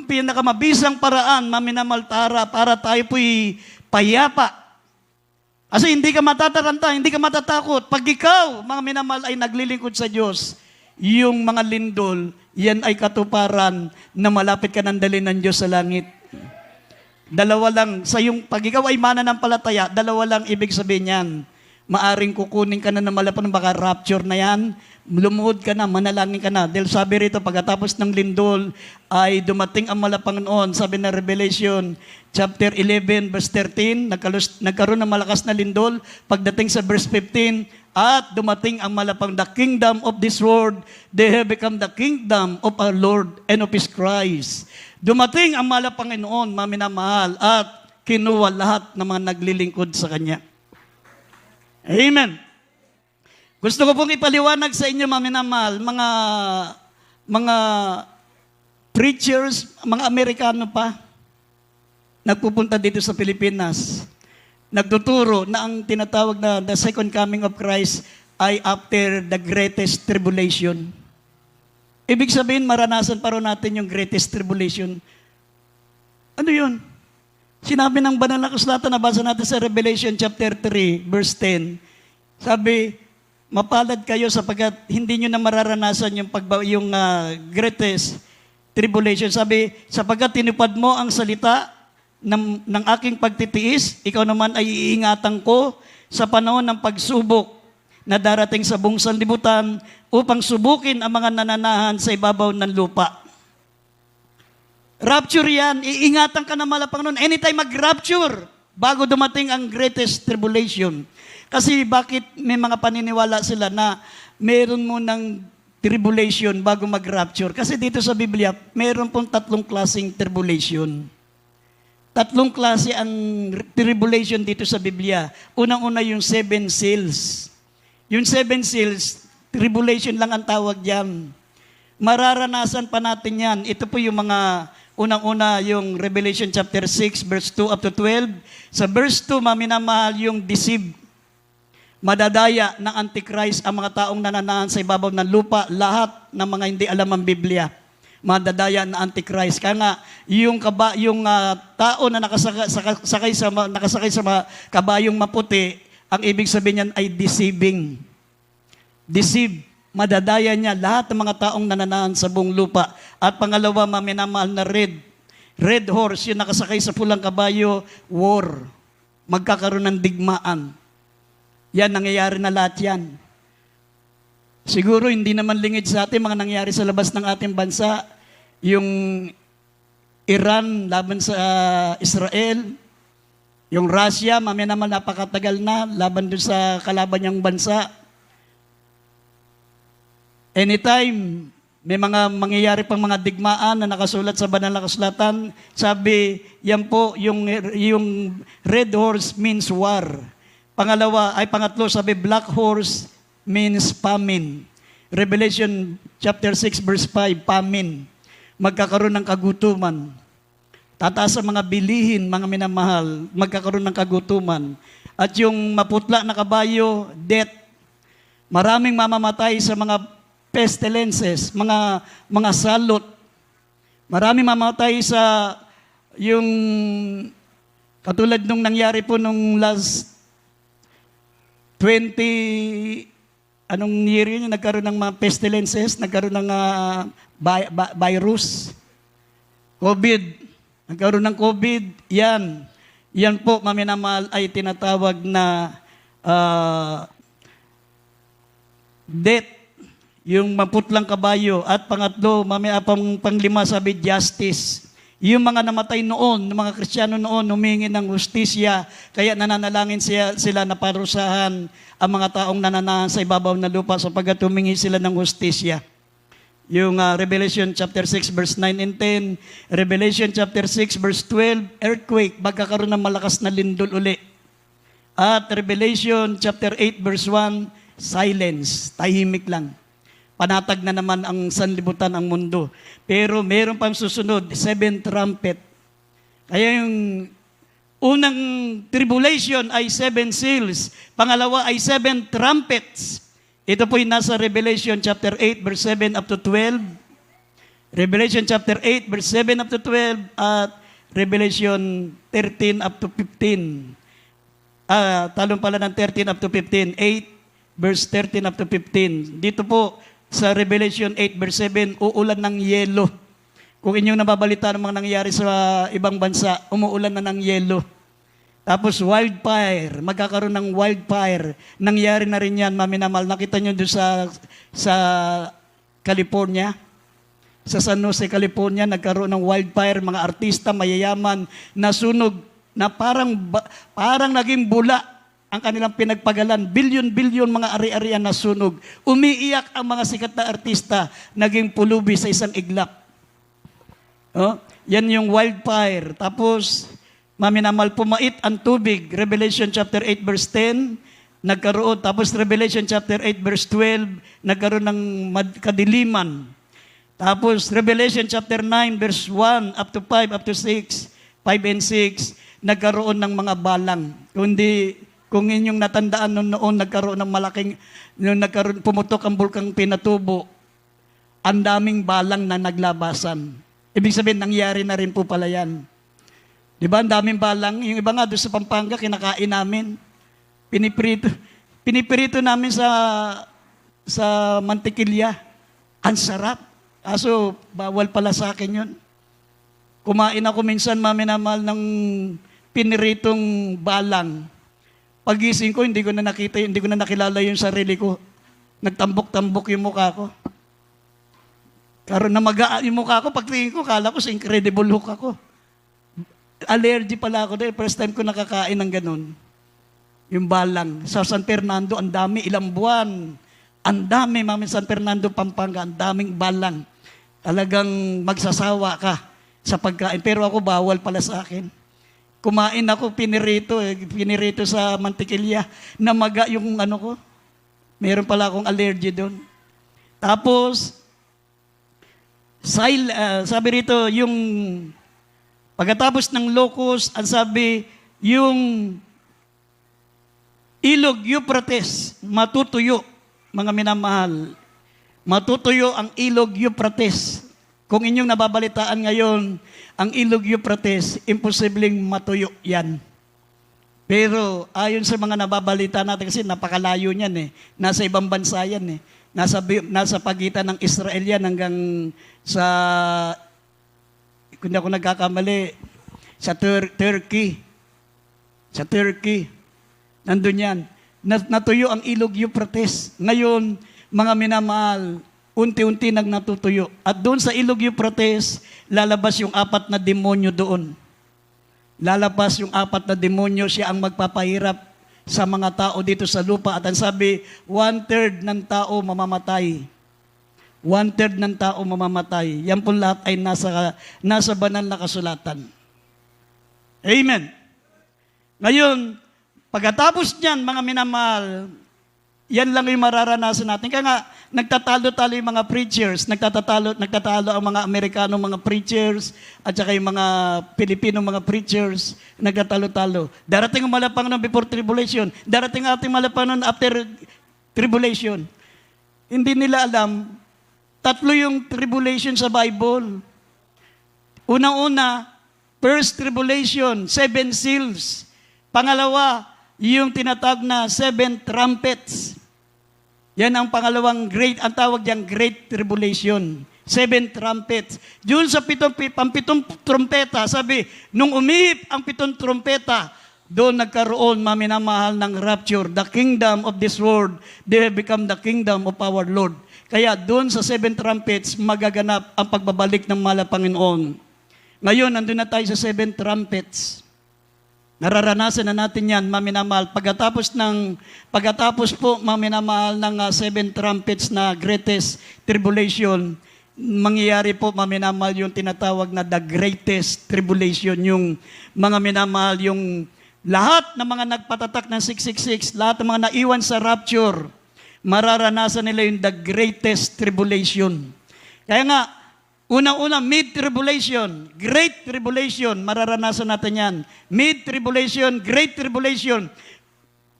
pinakamabisang paraan, maminamaltara, para tayo po'y payapa. Kasi hindi ka matataranta, hindi ka matatakot. Pag ikaw, mga minamahal, ay naglilingkod sa Diyos, yung mga lindol, yan ay katuparan na malapit ka ng dalhin ng Diyos sa langit. Dalawa lang, pag ikaw ay mananampalataya, dalawa lang ibig sabihin yan. Maaring kukunin ka na ng malapang, baka rapture na yan, lumuhod ka na, manalangin ka na. Dahil sabi rito, pagkatapos ng lindol, ay dumating ang Panginoon. Sabi na Revelation, chapter 11, verse 13, nagkaroon ng malakas na lindol. Pagdating sa verse 15, at dumating ang the kingdom of this world, they have become the kingdom of our Lord and of His Christ. Dumating ang Panginoon, maminamahal, at kinuha lahat ng mga naglilingkod sa Kanya. Amen. Gusto ko pong ipaliwanag sa inyo, maminamahal, mga preachers, mga Amerikano pa, nagpupunta dito sa Pilipinas, nagtuturo na ang tinatawag na the second coming of Christ ay after the greatest tribulation. Ibig sabihin, maranasan pa rin natin yung greatest tribulation. Ano yun? Sinabi ng banal na kasulatan, nabasa natin sa Revelation chapter 3, verse 10. Sabi, mapalad kayo sapagkat hindi nyo na mararanasan yung greatest tribulation. Sabi, sapagkat tinupad mo ang salita ng aking pagtitiis, ikaw naman ay iingatan ko sa panahon ng pagsubok na darating sa buong sanlibutan upang subukin ang mga nananahan sa ibabaw ng lupa. Rapture yan, iingatan ka na malapang nun. Anytime mag-rapture, bago dumating ang greatest tribulation. Kasi bakit may mga paniniwala sila na meron mo ng tribulation bago mag-rapture? Kasi dito sa Biblia, meron pong 3 klaseng tribulation. 3 klase ang tribulation dito sa Biblia. Unang-una yung 7 seals. Yung 7 seals, tribulation lang ang tawag diyan. Mararanasan pa natin yan. Ito po yung mga unang-una, yung Revelation chapter 6, verse 2 up to 12. Sa verse 2, maminamahal yung deceive. Madadaya ng Antichrist ang mga taong nananahan sa ibabaw ng lupa, lahat ng mga hindi alam ang Biblia. Madadaya ng Antichrist. Kaya nga, yung tao na nakasakay sa kabayong maputi, ang ibig sabihin niyan ay deceiving. Deceive. madadaya niya lahat ng mga taong nananahan sa buong lupa. At pangalawa, maminamahal na red horse, yung nakasakay sa pulang kabayo, war. Magkakaroon ng digmaan. Yan, nangyayari na lahat yan. Siguro hindi naman lingid sa atin mga nangyari sa labas ng ating bansa, yung Iran laban sa Israel, yung Russia, mamaya naman napakatagal na laban doon sa kalaban niyang bansa. Anytime may mga mangyayari pang mga digmaan na nakasulat sa banal na kasulatan, sabi, yan po, yung red horse means war. Pangatlo, sabi, black horse means famine. Revelation chapter 6 verse 5, famine. Magkakaroon ng kagutuman. Tataas ang mga bilihin, mga minamahal, magkakaroon ng kagutuman. At yung maputla na kabayo, death. Maraming mamamatay sa mga pestilences, mga salot. Maraming mamamatay sa yung katulad nung nangyari po nung last 20 anong year yun, nagkaroon ng mga pestilences, nagkaroon ng virus, COVID, nagkaroon ng COVID, yan po, maminamahal, ay tinatawag na death, yung maputlang kabayo. At pangatlo, panglima, sabi, justice. Yung mga namatay noon, ng mga Kristiyano noon, humingi ng hustisya, kaya nananalangin sila na parusahan ang mga taong nananahan sa ibabaw na lupa sapagkat humingi sila ng hustisya. Yung Revelation chapter 6 verse 9 and 10, Revelation chapter 6 verse 12, earthquake, magkakaroon ng malakas na lindol uli. At Revelation chapter 8 verse 1, silence, tahimik lang. Panatag na naman ang sanlibutan ang mundo. Pero meron pang susunod, 7 trumpet. Kaya yung unang tribulation ay 7 seals. Pangalawa ay 7 trumpets. Ito po yung nasa Revelation chapter 8 verse 7 up to 12. Revelation chapter 8 verse 7 up to 12 at Revelation 13 up to 15. Talong pala ng 13 up to 15. 8 verse 13 up to 15. Dito po, sa Revelation 8 verse 7, uulan ng yelo. Kung inyong nababalita ng mga nangyayari sa ibang bansa, umuulan na ng yelo. Tapos wildfire, magkakaroon ng wildfire. Nangyari na rin yan, maminamal. Nakita nyo doon sa California, sa San Jose, California, nagkaroon ng wildfire, mga artista, mayayaman, nasunog, na parang naging bula ang kanilang pinagpagalan, bilyon-bilyon mga ari-arian na sunog. Umiiyak ang mga sikat na artista, naging pulubi sa isang iglap. Yan yung wildfire. Tapos, maminamal, pumait ang tubig. Revelation chapter 8 verse 10, nagkaroon. Tapos Revelation chapter 8 verse 12, nagkaroon ng kadiliman. Tapos Revelation chapter 9 verse 1 up to 5, up to 6, 5 and 6, nagkaroon ng mga balang. Kung inyong natandaan noon, nagkaroon ng malaking, pumutok ang bulkang Pinatubo, ang daming balang na naglabasan. Ibig sabihin, nangyari na rin po pala yan. Di ba, ang daming balang. Yung iba nga doon sa Pampanga, kinakain namin. Pinipirito namin sa mantikilya. Ang sarap. Kaso, bawal pala sa akin yun. Kumain ako minsan, maminamal, ng piniritong balang. Pagising ko, hindi ko na nakilala yung sarili ko. Nagtambok-tambok yung mukha ko. Karoon na magaan yung mukha ko, pagtingin ko, kala ko sa incredible look ako. Allergy pala ako dahil first time ko nakakain ng ganun. Yung balang. Sa San Fernando, ang dami, ilang buwan. Ang dami, Mami, San Fernando, Pampanga, ang daming balang. Talagang magsasawa ka sa pagkain. Pero ako, bawal pala sa akin. Kumain ako, pinirito sa mantikilya. Namaga yung ano ko. Meron pala akong allergy doon. Tapos, sabi rito, yung pagkatapos ng locust, ang sabi, yung ilog Euphrates, matutuyo, mga minamahal. Matutuyo ang ilog Euphrates. Kung inyong nababalitaan ngayon, ang ilog Euphrates, imposibleng matuyo yan. Pero ayon sa mga nababalita natin, kasi napakalayo niyan eh. Nasa ibang bansa yan eh. Nasa pagitan ng Israel yan hanggang sa, kung di ako nagkakamali, sa Turkey. Sa Turkey. Nandun yan. Natuyo ang ilog Euphrates. Ngayon, mga minamahal, unti-unti nang natutuyo. At doon sa ilog Euphrates, lalabas yung 4 na demonyo doon. Lalabas yung 4 na demonyo, siya ang magpapahirap sa mga tao dito sa lupa. At ang sabi, 1/3 ng tao mamamatay. 1/3 ng tao mamamatay. Yan po lahat ay nasa banal na kasulatan. Amen. Ngayon, pagkatapos niyan, mga minamahal, yan lang yung mararanasan natin. Kaya nga, nagtatalo-talo yung mga preachers, nagtatalo ang mga Amerikano mga preachers, at saka yung mga Pilipino mga preachers, nagtatalo-talo. Darating ang malapangan before tribulation, darating ang ating malapangan after tribulation. Hindi nila alam, 3 yung tribulation sa Bible. Unang-una, first tribulation, 7 seals. Pangalawa, yung tinatawag na 7 trumpets. Yan ang pangalawang great, ang tawag diyang Great Tribulation. 7 trumpets. Doon sa pampitong trumpeta, sabi, nung umihip ang 7 trumpeta, doon nagkaroon, maminamahal, ng rapture. The kingdom of this world, they have become the kingdom of our Lord. Kaya doon sa 7 trumpets, magaganap ang pagbabalik ng mahal na Panginoon. Ngayon, nandun na tayo sa 7 trumpets. Nararanasan na natin yan, maminamahal. Pagkatapos po, maminamahal, ng 7 trumpets na greatest tribulation, mangyayari po, maminamahal, yung tinatawag na the greatest tribulation. Yung mga minamahal, yung lahat ng mga nagpatatak ng 666, lahat ng mga naiwan sa rapture, mararanasan nila yung the greatest tribulation. Kaya nga, unang-una, mid-tribulation, great tribulation, mararanasan natin yan. Mid-tribulation, great tribulation.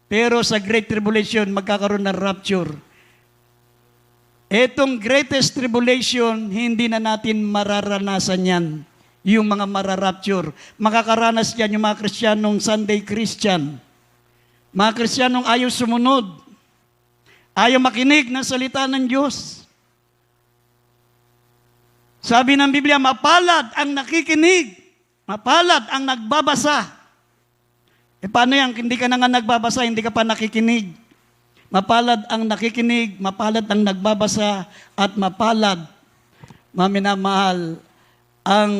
Pero sa great tribulation, magkakaroon ng rapture. Etong greatest tribulation, hindi na natin mararanasan yan. Yung mga mararapture. Makakaranas yan yung mga Kristiyanong Sunday Christian. Mga Kristiyanong ayaw sumunod. Ayaw makinig ng salita ng Diyos. Sabi ng Biblia, mapalad ang nakikinig, mapalad ang nagbabasa. Paano yan? Hindi ka na nga nagbabasa, hindi ka pa nakikinig. Mapalad ang nakikinig, mapalad ang nagbabasa, at mapalad, maminamahal, ang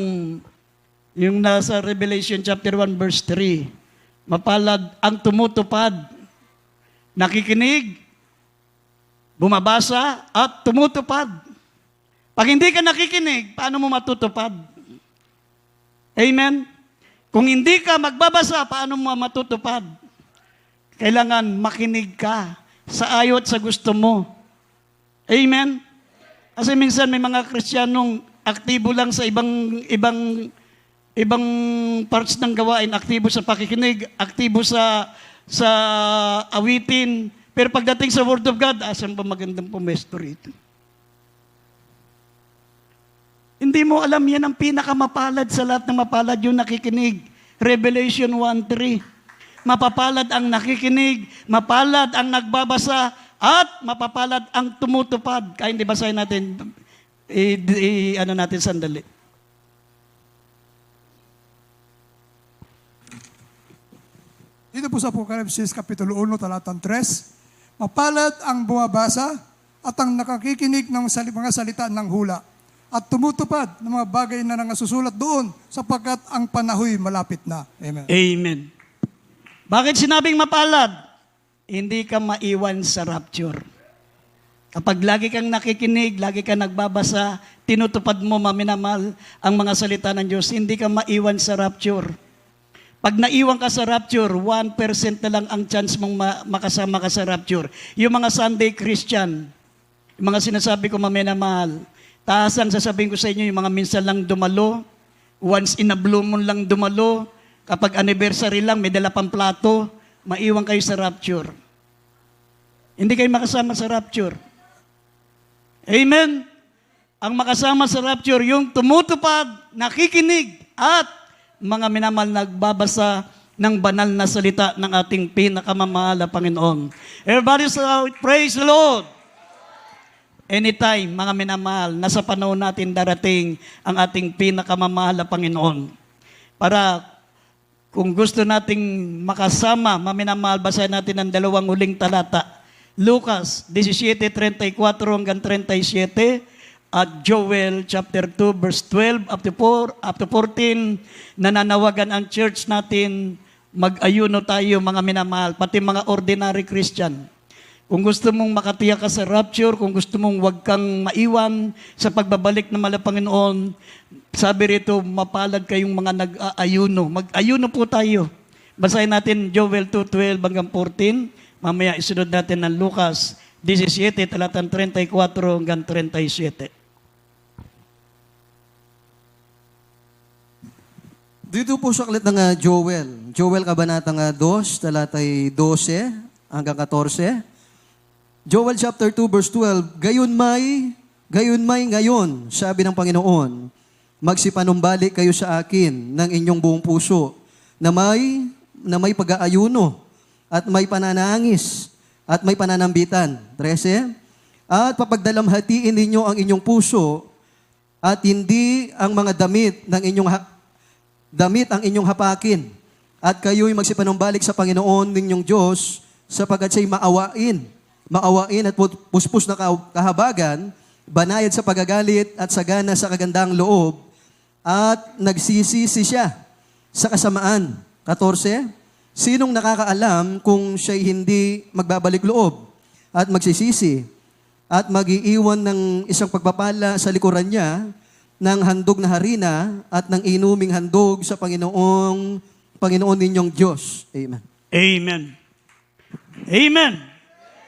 yung nasa Revelation chapter 1 verse 3, mapalad ang tumutupad, nakikinig, bumabasa, at tumutupad. Pag hindi ka nakikinig, paano mo matutupad? Amen? Kung hindi ka magbabasa, paano mo matutupad? Kailangan makinig ka sa ayaw at sa gusto mo. Amen? Kasi minsan may mga Kristiyanong aktibo lang sa ibang parts ng gawain, aktibo sa pakikinig, aktibo sa awitin, pero pagdating sa Word of God, asan ba magandang pumesto rito? Hindi mo alam, yan ang pinakamapalad sa lahat ng mapalad, yung nakikinig. Revelation 1:3. Mapapalad ang nakikinig, mapalad ang nagbabasa, at mapapalad ang tumutupad. Kaya hindi basahin natin, ano natin sandali. Dito po sa Apokalipsis Kapitulo 1, talatang 3, mapalad ang bumabasa at ang nakakikinig ng mga salita ng hula at tumutupad ng mga bagay na nangasusulat doon sapagkat ang panahoy malapit na. Amen. Amen. Bakit sinabing mapalad? Hindi ka maiwan sa rapture. Kapag lagi kang nakikinig, lagi kang nagbabasa, tinutupad mo, maminamahal, ang mga salita ng Diyos, hindi ka maiwan sa rapture. Pag naiwan ka sa rapture, 1% na lang ang chance mong makasama ka sa rapture. Yung mga Sunday Christian, yung mga sinasabi ko, maminamahal, taas ang sasabihin ko sa inyo, yung mga minsan lang dumalo, once in a blue moon lang dumalo, kapag anniversary lang, may dala pang plato, maiwan kayo sa rapture. Hindi kayo makasama sa rapture. Amen? Ang makasama sa rapture, yung tumutupad, nakikinig, at mga minamahal nagbabasa ng banal na salita ng ating pinakamamahal na Panginoon. Everybody shout, praise the Lord! anytime, mga minamahal, nasa panahon natin darating ang ating pinakamamahal na Panginoon. Para kung gusto nating makasama, maminamahal, basahin natin ang dalawang huling talata. Lucas 17:34 hanggang 37 at Joel chapter 2 verse 12 up to 14, nananawagan ang church natin, mag-ayuno tayo mga minamahal, pati mga ordinary Christian. Kung gusto mong makatiyak ka sa rapture, kung gusto mong wag kang maiwan sa pagbabalik ng mahal na Panginoon, sabi rito, mapalad kayong mga nag-aayuno. Mag-ayuno po tayo. Basahin natin Joel 2:12 hanggang 14. Mamaya isunod natin ng Lucas 17, talatang 34 hanggang 37. Dito po sa aklat ng Joel. Joel kabanatang 2, talatay 12 hanggang 14. Joel chapter 2 verse 12, gayon may ngayon, sabi ng Panginoon, magsipanumbalik kayo sa akin ng inyong buong puso, na may pag-aayuno, at may pananangis, at may pananambitan. 13, at papagdalamhatiin ninyo ang inyong puso, at hindi ang mga damit ang inyong hapakin, at kayo'y magsipanumbalik sa Panginoon ninyong Diyos, sapagkat siya'y maawain at puspos na kahabagan, banayad sa pagagalit at sagana sa kagandang loob, at nagsisisi siya sa kasamaan. 14, sinong nakakaalam kung siya'y hindi magbabalik loob at magsisisi at mag-iiwan ng isang pagpapala sa likuran niya ng handog na harina at ng inuming handog sa Panginoon ninyong Diyos. Amen. Amen. Amen.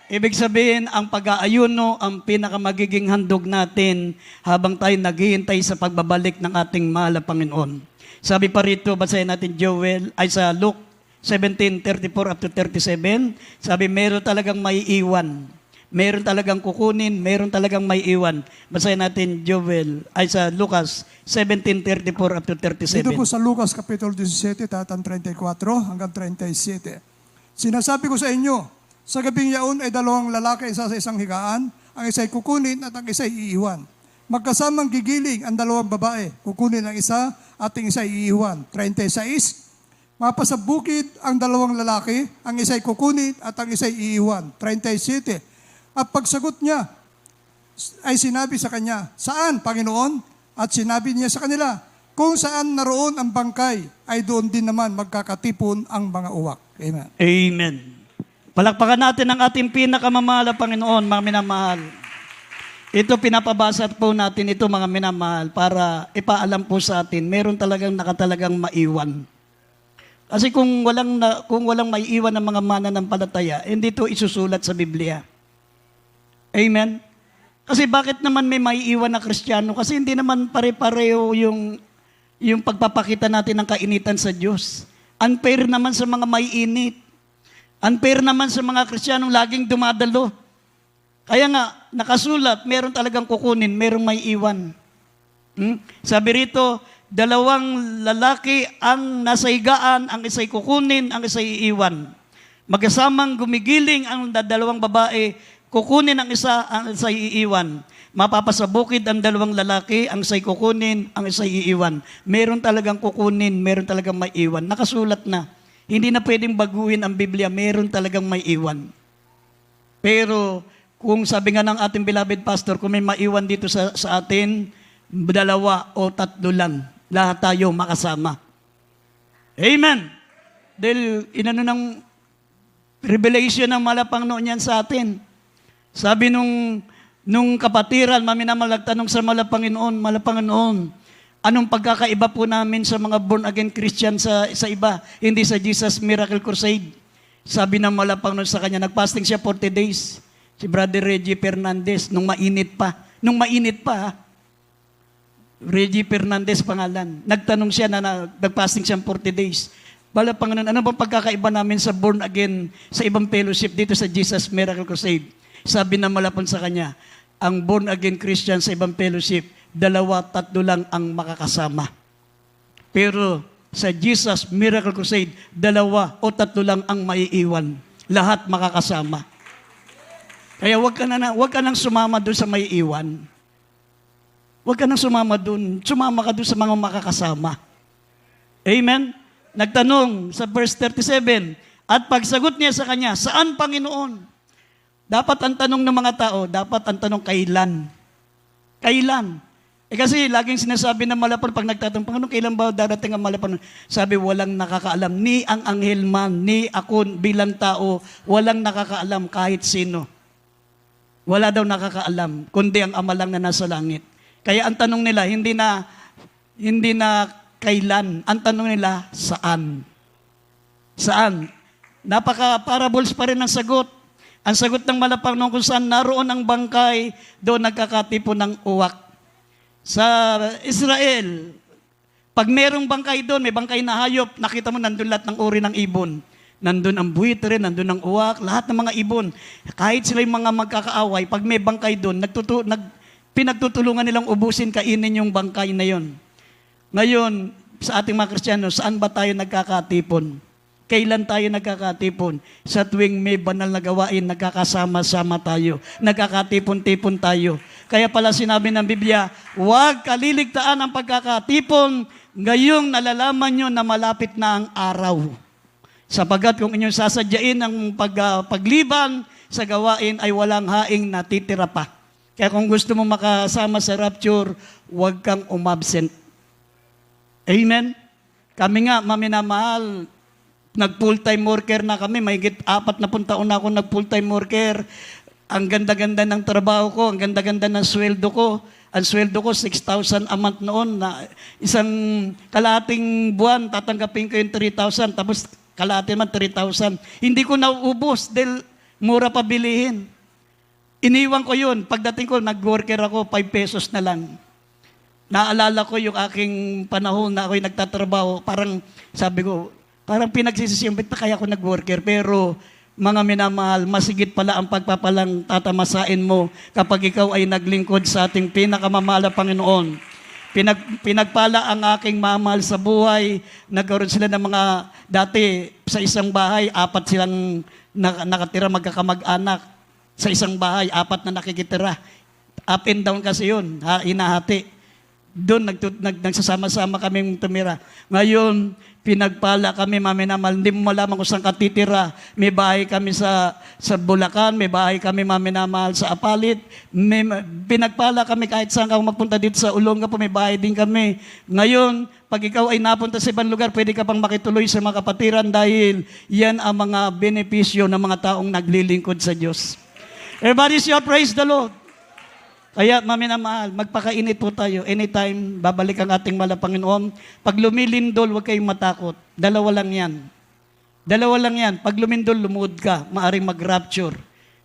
Ibig sabihin, ang pag-aayuno ang pinakamagiging handog natin habang tayo naghihintay sa pagbabalik ng ating mahal na Panginoon. Sabi pa rito, basahin natin sa Luke 17:34 up to 37, sabi meron talagang may iwan. Meron talagang kukunin, meron talagang may iwan. Basahin natin sa Lucas 17:34 up to 37. Dito po sa Lucas Kapitulo 17, talatang 34 hanggang 37. Sinasabi ko sa inyo, sa gabing yaon ay dalawang lalaki, isa sa isang higaan, ang isa'y kukunin at ang isa'y iiwan. Magkasamang gigiling ang dalawang babae, kukunin ang isa at ang isa'y iiwan. 36, mapasa bukid ang dalawang lalaki, ang isa'y kukunin at ang isa'y iiwan. 37, at pagsagot niya ay sinabi sa kanya, saan, Panginoon? At sinabi niya sa kanila, kung saan naroon ang bangkay, ay doon din naman magkakatipon ang mga uwak. Amen. Amen. Palakpakan natin ang ating pinakamamahal na Panginoon, mga minamahal. Ito, pinapabasa po natin ito, mga minamahal, para ipaalam po sa atin, meron talagang nakatalagang maiwan. Kasi kung walang maiiwan ng mga mananampalataya, hindi ito isusulat sa Biblia. Amen? Kasi bakit naman may maiiwan na Kristiyano? Kasi hindi naman pare-pareho yung pagpapakita natin ng kainitan sa Diyos. Unfair naman sa mga maiinit. Unfair naman sa mga Kristiyanong laging dumadalo. Kaya nga, nakasulat, meron talagang kukunin, merong may iwan. Sabi rito, dalawang lalaki ang nasa higaan, ang isa'y kukunin, ang isa'y iiwan. Magkasamang gumigiling ang dalawang babae, kukunin ang isa'y iiwan. Mapapasabukid ang dalawang lalaki, ang isa'y kukunin, ang isa'y iiwan. Meron talagang kukunin, meron talagang may iwan. Nakasulat na. Hindi na pwedeng baguhin ang Biblia, meron talagang may iwan. Pero kung sabi nga ng ating beloved pastor, kung may maiwan dito sa atin, 2 o 3 lang. Lahat tayo makasama. Amen. Dahil inano ng revelation ng malapang noon yan sa atin. Sabi nung kapatiran, maminamagtanong sa Malapanginoon, anong pagkakaiba po namin sa mga born-again Christian sa iba, hindi sa Jesus Miracle Crusade? Sabi ng malapang noon sa kanya, nagpasting siya 40 days. Si Brother Reggie Fernandez, nung mainit pa. Reggie Fernandez pangalan. Nagtanong siya na nagpasting siya 40 days. Malapang noon, ano bang pagkakaiba namin sa born-again, sa ibang fellowship dito sa Jesus Miracle Crusade? Sabi ng malapang sa kanya, ang born-again Christian sa ibang fellowship, 2-3 lang ang makakasama. Pero sa Jesus Miracle Crusade, 2 o 3 lang ang maiiwan. Lahat makakasama. Kaya wag ka nang sumama doon sa may iwan. Wag ka nang sumama doon. Sumama ka doon sa mga makakasama. Amen? Nagtanong sa verse 37, at pagsagot niya sa kanya, saan Panginoon? Dapat ang tanong ng mga tao, dapat ang tanong kailan? Kailan? Kasi laging sinasabi ng malapon pag nagtatanong, Panginoon, kailan ba darating ang malapon? Sabi, walang nakakaalam. Ni ang anghel man, ni ako bilang tao, walang nakakaalam kahit sino. Wala daw nakakaalam, kundi ang Ama lang na nasa langit. Kaya ang tanong nila, hindi na kailan. Ang tanong nila, saan? Saan? Napaka-parables pa rin ang sagot. Ang sagot ng malapang nung kung saan naroon ang bangkay, doon nagkakatipon ng uwak. Sa Israel, pag merong bangkay doon, may bangkay na hayop, nakita mo nandun lahat ng uri ng ibon. Nandun ang buitre, nandun ang uwak, lahat ng mga ibon. Kahit sila yung mga magkakaaway, pag may bangkay doon, pinagtutulungan nilang ubusin, kainin yung bangkay na yon. Ngayon, sa ating mga Kristiyano, saan ba tayo nagkakatipon? Kailan tayo nagkakatipon? Sa tuwing may banal na gawain, nagkakasama-sama tayo. Nagkakatipon-tipon tayo. Kaya pala sinabi ng Biblia, huwag kaliligtaan ang pagkakatipon, ngayong nalalaman nyo na malapit na ang araw. Sapagat kung inyong sasadyain ang pagliban sa gawain ay walang haing natitira pa. Kaya kung gusto mo makasama sa rapture, huwag kang umabsent. Amen? Kami nga, maminamahal, nag-full-time worker na kami. Mahigit 40 taon na ako nag-full-time worker. Ang ganda-ganda ng trabaho ko, ang ganda-ganda ng sweldo ko. Ang sweldo ko, 6,000 a month noon. Na isang kalating buwan, tatanggapin ko yung 3,000. Tapos kalahati man, 3,000. Hindi ko nauubos dahil mura pa bilihin. Iniwan ko yun. Pagdating ko, nag-worker ako, 5 pesos na lang. Naalala ko yung aking panahon na ako'y nagtatrabaho. Parang sabi ko, parang pinagsisisiyang, ba't na kaya ako nag-worker? Pero mga minamahal, masigit pala ang pagpapalang tatamasain mo kapag ikaw ay naglingkod sa ating pinakamamahal na Panginoon. Pinagpala ang aking mamahal sa buhay. Nagkaroon sila ng mga, dati sa isang bahay, 4 silang nakatira magkakamag-anak. Sa isang bahay, 4 na nakikitira. Up and down kasi yun, hinahati. Doon nagsasama-sama kaming tumira. Ngayon, pinagpala kami, maminamahal. Hindi mo malaman kung saan ka titira. May bahay kami sa Bulacan, may bahay kami, maminamahal, sa Apalit. Pinagpala kami kahit saan ka magpunta dito sa Olongapo, may bahay din kami. Ngayon, pag ikaw ay napunta sa ibang lugar, pwede ka pang makituloy sa mga kapatiran dahil yan ang mga benepisyo ng mga taong naglilingkod sa Diyos. Everybody say, praise the Lord. Kaya, maminamahal, magpakainit po tayo. Anytime, babalik ang ating mahal na Panginoon. Pag lumilindol, huwag kayong matakot. Dalawa lang yan. Dalawa lang yan. Pag lumindol, lumuhod ka. Maaring mag-rapture.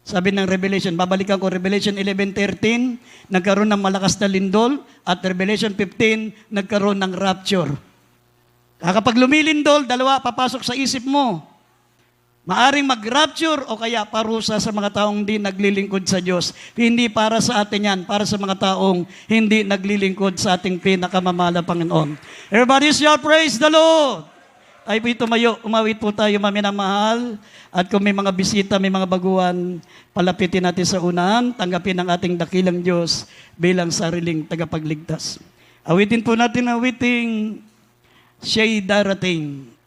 Sabi ng Revelation, babalikan ko, Revelation 11:13, nagkaroon ng malakas na lindol. At Revelation 15, nagkaroon ng rapture. Kapag lumilindol, dalawa, papasok sa isip mo. Maaring mag-rapture o kaya parusa sa mga taong hindi naglilingkod sa Diyos. Hindi para sa atin yan, para sa mga taong hindi naglilingkod sa ating pinakamamahal na Panginoon. Everybody shall praise the Lord! Ay po tumayo, umawit po tayo maminamahal. At kung may mga bisita, may mga baguhan, palapitin natin sa unahan, tanggapin ang ating dakilang Diyos bilang sariling tagapagligtas. Awitin po natin ang awiting siya'y darating.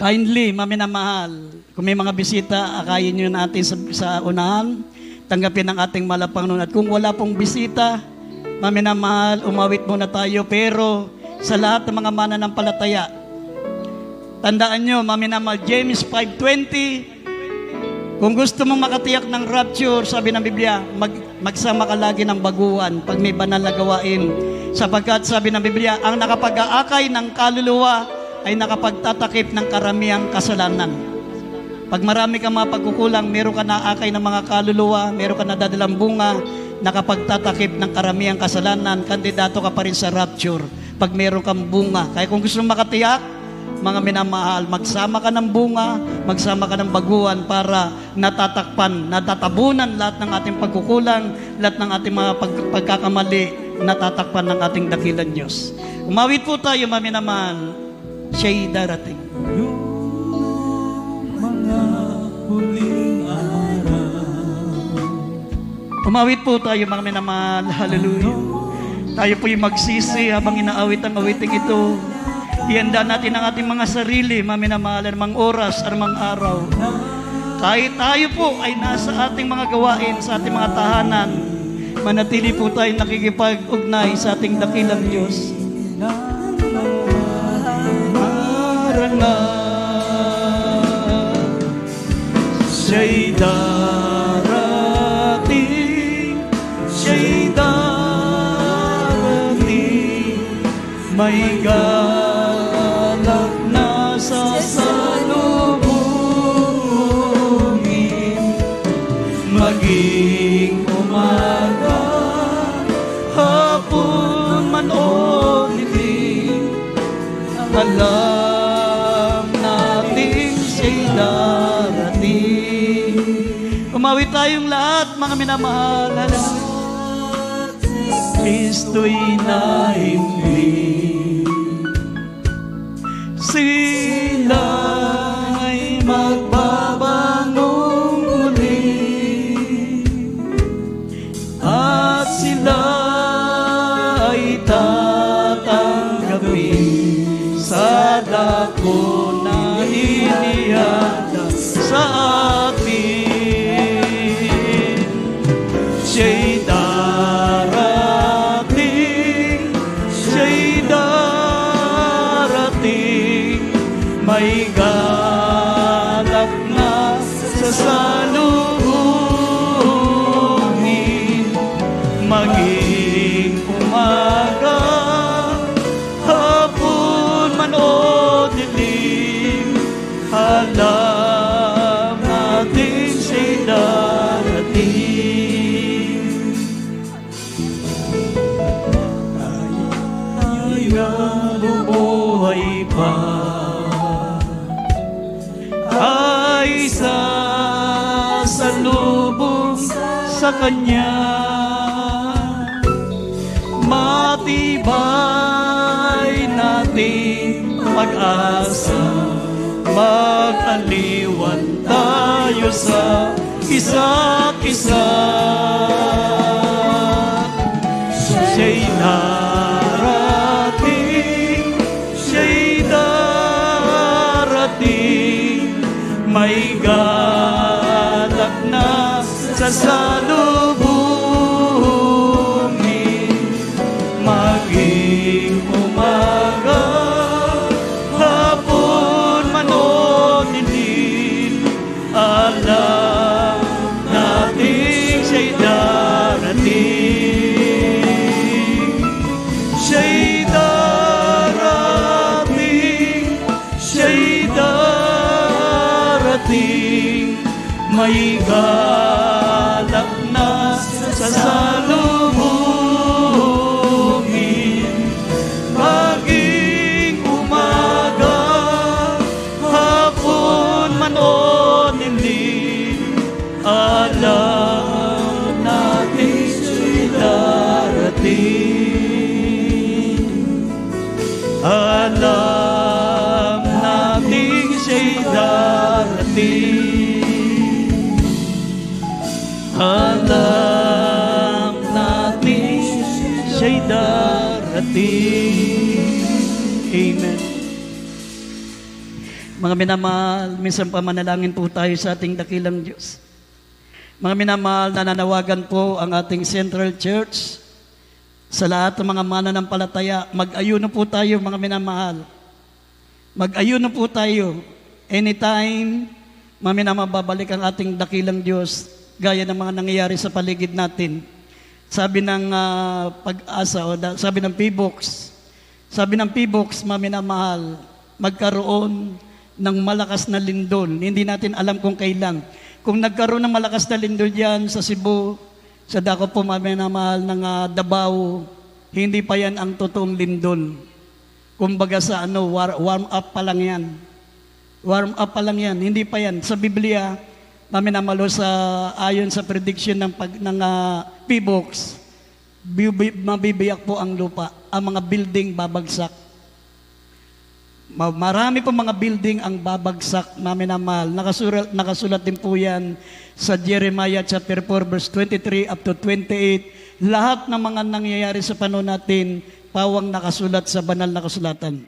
Kindly, maminamahal, kung may mga bisita, akayin nyo natin sa unahan, tanggapin ang ating malapang nun. At kung wala pong bisita, maminamahal, umawit muna tayo. Pero sa lahat ng mga mananampalataya, tandaan nyo, maminamahal, James 5:20, kung gusto mong makatiyak ng rapture, sabi ng Biblia, magsama ka lagi ng baguhan pag may banal na gawain. Sapagkat sabi ng Biblia, ang nakapag-aakay ng kaluluwa ay nakapagtatakip ng karamihang kasalanan. Pag marami kang mga pagkukulang, meron ka naakay ng mga kaluluwa, meron ka nadadalang bunga, nakapagtatakip ng karamihang kasalanan, kandidato ka pa rin sa rapture pag meron kang bunga. Kaya kung gusto mong makatiyak, mga minamahal, magsama ka ng bunga, magsama ka ng baguhan para natatakpan, natatabunan lahat ng ating pagkukulang, lahat ng ating mga pagkakamali, natatakpan ng ating dakilang Diyos. Umawit po tayo, mga minamahal, siya'y darating. Mga huling araw. Umawit po tayo, mga minamahal, hallelujah. Tayo po'y magsisi habang inaawit ang awiting ito. Ihanda natin ang ating mga sarili, mga minamahal, anumang oras, anumang araw. Kahit tayo po ay nasa ating mga gawain, sa ating mga tahanan, manatili po tayo nakikipag-ugnay sa ating dakilang Diyos. Siya'y darating, siya'y darating, may galak na sasalubungin, maging umaga, hapon man o dilim, alam nating siya'y darating. Umawit tayong lahat, mga minamahal. Kristo'y naimlim, sila ay magbabangong muli, at sila ay tatanggapin sa dako na inihanda sa atin. Siya'y darating, siya'y darating, may galak na sasalubungin, maging umaga, hapon man o dilim, alam natin siya'y darating. Tayo'y nabubuhay pa ay sasalubong sa Kanya. Matibay nating pag-asa, mag-aliwan tayo sa isa't isa. Siya'y darating, siya'y darating, may galak na sasalubungin, maging umaga, hapon man o dilim, alam natin siya'y darating. Siya'y darating, siya'y darating, may galak na sasalubungin, maging umaga, hapon man o dilim, alam natin siya'y darating. Alam natin siya'y darating. Alam natin siya'y darating. Amen. Mga minamahal, minsan pa manalangin po tayo sa ating dakilang Diyos. Mga minamahal, nananawagan po ang ating Central Church sa lahat ng mga mananampalataya. Mag-ayuno po tayo, mga minamahal. Mag-ayuno po tayo. Anytime, mga minamahal, babalik ang ating dakilang Diyos, gaya ng mga nangyayari sa paligid natin. Sabi ng pag-asa, sabi ng PBOX, mga minamahal, magkaroon ng malakas na lindol. Hindi natin alam kung kailan. Kung nagkaroon ng malakas na lindol yan sa Cebu, sa dako po, mga minamahal, ng Davao, hindi pa yan ang totoong lindol. Kumbaga sa warm up pa lang yan. Warm up pa lang yan, hindi pa yan. Sa Biblia, maminamalo sa ayon sa prediction ng PBOX, mabibiyak po ang lupa, ang mga building babagsak. Marami po mga building ang babagsak, maminamahal. Nakasulat din po yan sa Jeremiah chapter 4 verse 23 up to 28. Lahat ng mga nangyayari sa panahon natin, pawang nakasulat sa banal na kasulatan.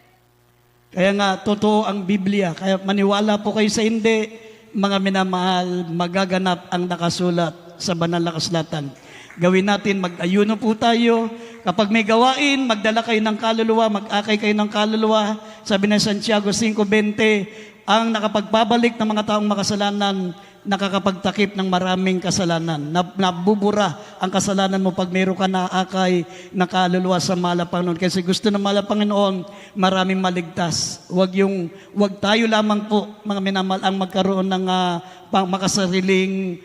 Kaya nga, totoo ang Biblia. Kaya maniwala po kayo sa hindi, mga minamahal, magaganap ang nakasulat sa banal na kasulatan. Gawin natin, mag-ayuno po tayo. Kapag may gawain, magdala kayo ng kaluluwa, mag-akay kayo ng kaluluwa. Sabi ng Santiago 5:20, ang nakapagpabalik ng mga taong makasalanan, nakakapagtakip ng maraming kasalanan. Nabubura ang kasalanan mo pag mayroon ka naakay na kaluluwa sa mahal na Panginoon. Kasi gusto ng mahal na Panginoon, maraming maligtas. Wag tayo lamang po, mga minamahal, ang magkaroon ng makasariling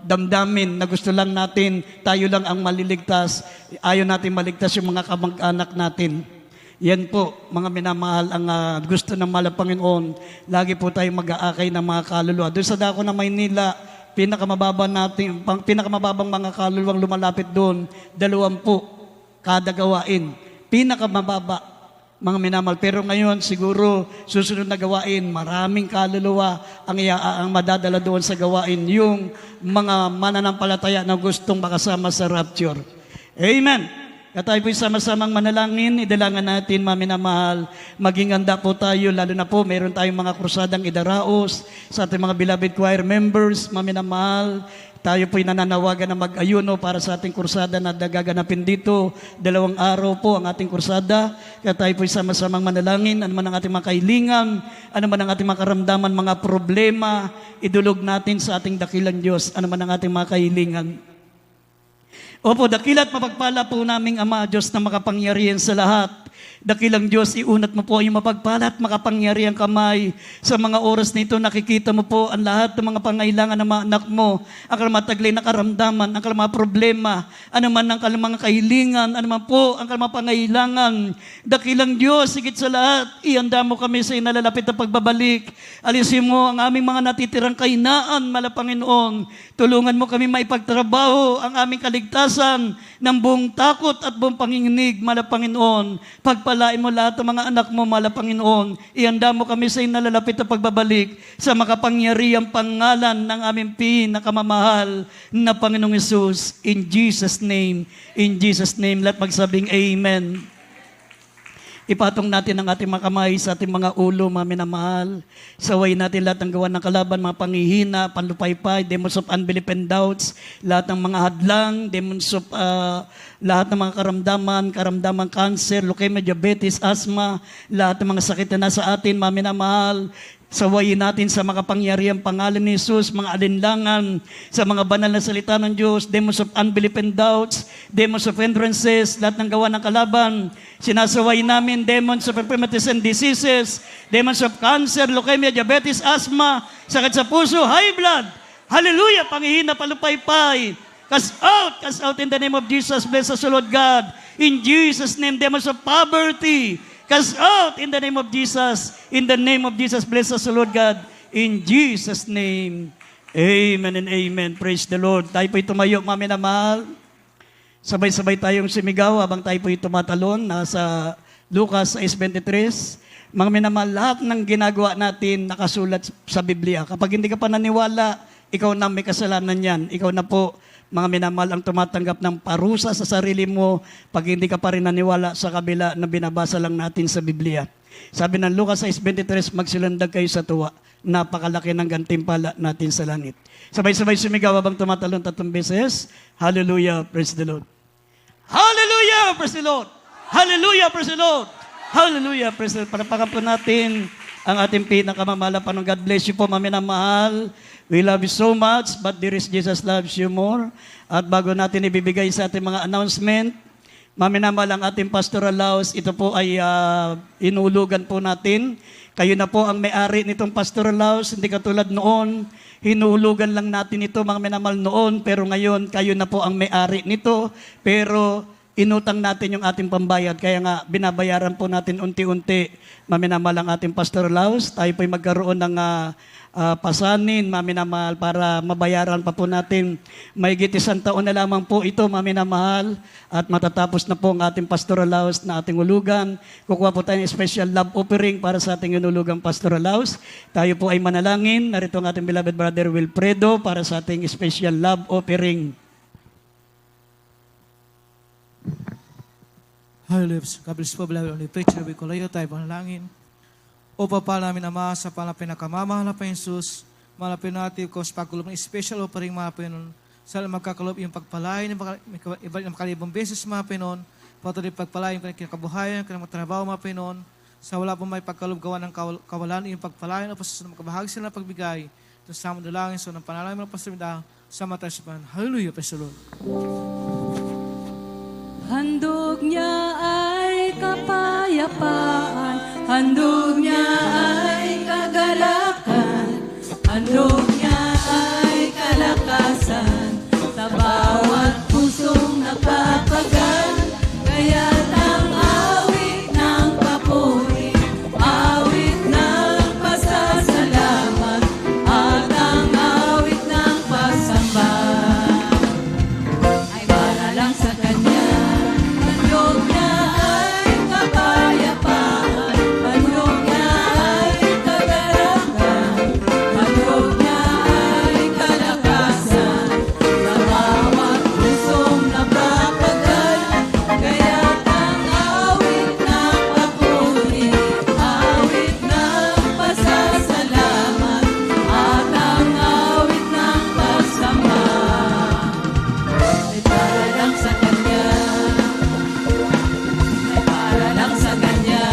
damdamin na gusto lang natin, tayo lang ang maliligtas. Ayaw natin maligtas yung mga kamag-anak natin. Yan po, mga minamahal, ang gusto ng mahal na Panginoon. Lagi po tayong mag-aakay ng mga kaluluwa. Doon sa dako ng Maynila, pinakamababang mga kaluluwang lumalapit doon, 20 kada gawain. Pinakamababa, mga minamahal. Pero ngayon, siguro, susunod na gawain, maraming kaluluwa ang madadala doon sa gawain, yung mga mananampalataya na gustong makasama sa rapture. Amen! At tayo po'y sama-samang manalangin, idalangan natin, mga minamahal, maging handa po tayo, lalo na po, mayroon tayong mga krusadang idaraos sa ating mga beloved choir members, mga minamahal. Tayo po'y nananawagan na mag-ayuno para sa ating kursada na gaganapin dito. 2 araw po ang ating kursada. Kaya tayo po'y sama-samang manalangin, ano man ang ating mga kahilingan, ano man ang ating mga karamdaman, mga problema, idulog natin sa ating dakilang Diyos, ano man ang ating mga kahilingan. Opo, dakila't mapagpala po naming Ama, Diyos na makapangyarihan sa lahat. Dakilang Diyos, iunat mo po yung mapagpala at makapangyarihang kamay. Sa mga oras nito, nakikita mo po ang lahat ng mga pangailangan ng mga anak mo, ang kalamataglay na karamdaman, ang kalamang problema, ano man ang kalamang kahilingan, ano man po ang kalamang pangailangan. Dakilang Diyos, higit sa lahat, ihanda mo kami sa inalalapit na pagbabalik. Alisin mo ang aming mga natitirang kahinaan, mala Panginoon. Tulungan mo kami maipagtrabaho ang aming kaligtasan ng buong takot at buong panginginig, mala Panginoon. Pagpalain mo lahat ng mga anak mo, mala Panginoon. Ihanda mo kami sa inalalapit na pagbabalik sa makapangyarihang pangalan ng aming pinakamamahal na Panginoong Hesus. In Jesus' name, lahat magsabing Amen. Ipatong natin ang ating mga kamay sa ating mga ulo, mga minamahal. Saway natin lahat ng gawa ng kalaban, mga panghihina, panlupaypay, demons of unbelief and doubts, lahat ng mga hadlang, demons of lahat ng mga karamdaman, cancer, leukemia, diabetes, asthma, lahat ng mga sakit na nasa atin, mga minamahal. Sawayin natin sa makapangyarihang pangalan ni Jesus, mga alinlangan, sa mga banal na salita ng Diyos, demons of unbelief and doubts, demons of hindrances, lahat ng gawa ng kalaban. Sinasaway namin demons of infirmities and diseases, demons of cancer, leukemia, diabetes, asthma, sakit sa puso, high blood. Hallelujah! Panghihina, palupaypay. Cast out in the name of Jesus. Bless us, O Lord God. In Jesus' name, demons of poverty, cast out in the name of Jesus. In the name of Jesus, bless us, O Lord God. In Jesus' name, amen and amen. Praise the Lord. Tayo po'y tumayo, mga minamahal. Sabay-sabay tayong sumigaw habang tayo po'y tumatalon. Nasa Lucas 6:23. Mga minamahal, lahat ng ginagawa natin nakasulat sa Biblia. Kapag hindi ka pa naniwala, ikaw na may kasalanan yan. Ikaw na po, mga minamahal, ang tumatanggap ng parusa sa sarili mo pag hindi ka pa rin naniwala sa kabila na binabasa lang natin sa Biblia. Sabi ng Lucas 6:23, magsilandag kayo sa tuwa. Napakalaki ng gantimpala natin sa langit. Sabay-sabay sumigaw habang tumatalon 3 beses. Hallelujah, praise the Lord. Hallelujah, praise the Lord. Hallelujah, praise the Lord. Hallelujah, praise the Lord. Panapakan po natin ang ating pinakamamahal na Panginoon. God bless you po, mga minamahal. We love you so much, but there is Jesus loves you more. At bago natin ibibigay sa ating mga announcement, maminamahal ang ating pastoral house, ito po ay inulugan po natin. Kayo na po ang may-ari nitong pastoral house, hindi katulad noon. Hinulugan lang natin ito, mga minamahal, noon, pero ngayon kayo na po ang may-ari nito. Pero inutang natin yung ating pambayad. Kaya nga, binabayaran po natin unti-unti. Maminamahal ang ating Pastor Laus. Tayo po'y magkaroon ng pasanin, maminamahal, para mabayaran pa po natin. Mahigit 1 taon na lamang po ito, maminamahal. At matatapos na po ang ating Pastoral Laus na ating ulugan. Kukuha po tayo ng special love offering para sa ating inulugang Pastoral Laus. Tayo po ay manalangin. Narito ang ating beloved brother Wilfredo para sa ating special love offering. Holy lips, kablis po, beloved only preacher, we call you, tayo panalangin. O Papa namin Ama, sa panapin na kamamahal na Jesus, malapin natin ko sa pagkulob ng special offering mga Panginoon, sa magkakalob yung pagpalain, iba ng makalibang beses mga Panginoon, patuloy pagpalain ko ng kinakabuhayan, ng trabaho mga Panginoon, sa wala po may pagkalob gawa ng kawalan, yung pagpalain o sa makabahagi sila ng pagbigay, ito sa amon dalangin, so ng panalangin ng pasamida, sa mata sa pan. Hallelujah, praise the Lord. Handog niya ay kapayapaan, handog niya ay kagalakan, handog niya ay kalakasan, sa bawat pusong napapagal, kaya't ang awit ng papuri, awit ng pasasalamat, at ang awit ng pasamba, ay para lang sa Kanya. Handog niya ay kapayapaan, handog niya ay kagalakan, handog niya ay kalakasan, sa bawat pusong napapagal, kaya't ang awit ng papuri, awit ng pasasalamat, at ang awit ng pasamba, ay para lang sa Kanya. Ay para lang sa Kanya.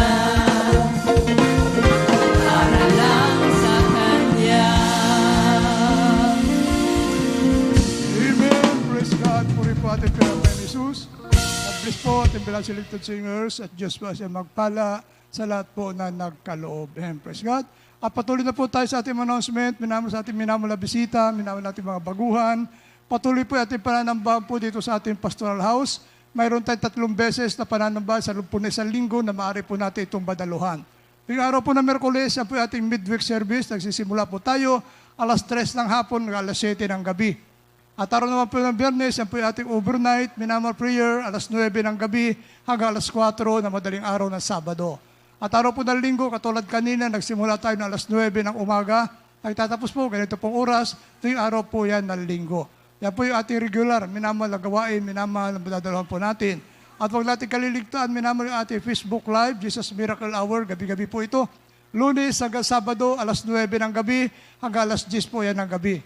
Para lang sa Kanya. Amen. Praise God. Puri po ating Panginoon Jesus. At bless po ating bilang selected singers at Diyos po siya magpala sa lahat po na nagkaloob. Amen. Praise God. At patuloy na po tayo sa ating announcement. Minamahal sa ating minamahal na bisita, minamahal nating mga baguhan. Patuloy po ating pananamba po dito sa ating pastoral house. Mayroon tayong 3 beses na pananamba sa 11 linggo na maaari po natin itong badaluhan. Yung araw po na Merkules, yan po yung ating midweek service. Nagsisimula po tayo alas 3 ng hapon hanggang alas 7 ng gabi. At araw naman po ng Biyernes, yan po yung ating overnight, minamahal prayer, alas 9 ng gabi hanggang alas 4 na madaling araw ng Sabado. At araw po ng linggo, katulad kanina, nagsimula tayo ng alas 9 ng umaga. Nagtatapos po, ganito pong oras, tuwing araw po yan ng linggo. Yan po yung ating regular, minamahal na gawain, minamahal na madadalawan po natin. At huwag natin kaliligtaan, minamahal yung ating Facebook Live, Jesus Miracle Hour, gabi-gabi po ito. Lunes hanggang Sabado, alas 9 ng gabi, hanggang alas 10 po yan ng gabi.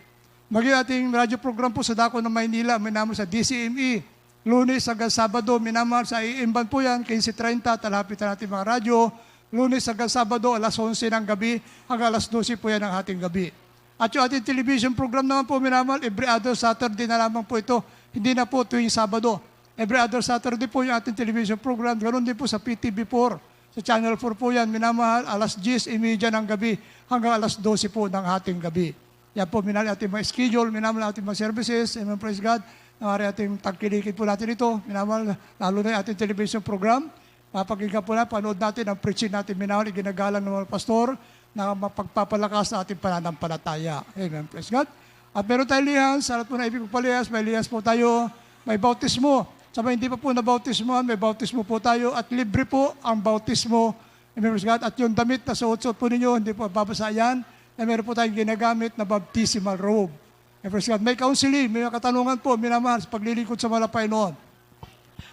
Maging ating radyo program po sa Dako ng Maynila, minamahal sa DCME. Lunes hanggang Sabado, minamahal sa AM-BAN po yan, 15:30, talapitan natin mga radyo. Lunes hanggang Sabado, alas 11 ng gabi, hanggang alas 12 po yan ng ating gabi. At yung ating television program naman po, minamahal, every other Saturday na lamang po ito, hindi na po tuwing Sabado. Every other Saturday po yung ating television program, ganoon din po sa PTV4. Sa Channel 4 po yan, minamahal, alas 10:30 ng gabi, hanggang alas 12 po ng ating gabi. Yan po, minamahal ating mga schedule, minamahal ating mga services, amen, praise God. Nangyari ating tagkilikid po natin ito, minamahal, lalo na yung ating television program. Mapakinggan po na, panood natin ang preaching natin, minamahal, iginagalang ng mga pastor, na mapagpapalakas sa ating pananampalataya. Amen. Praise God. At meron tayong lihas, sa lahat po na ibig palihas, may lihas po tayo, may bautismo. Sa mga hindi pa po na bautismohan, may bautismo po tayo at libre po ang bautismo. Amen. Praise God. At yung damit na suot-suot po ninyo, hindi po babasa yan. Meron po tayong ginagamit na baptismal robe. Amen. Praise God. May counseling, may katanungan po, minamahal sa paglilingkod sa malapay noon.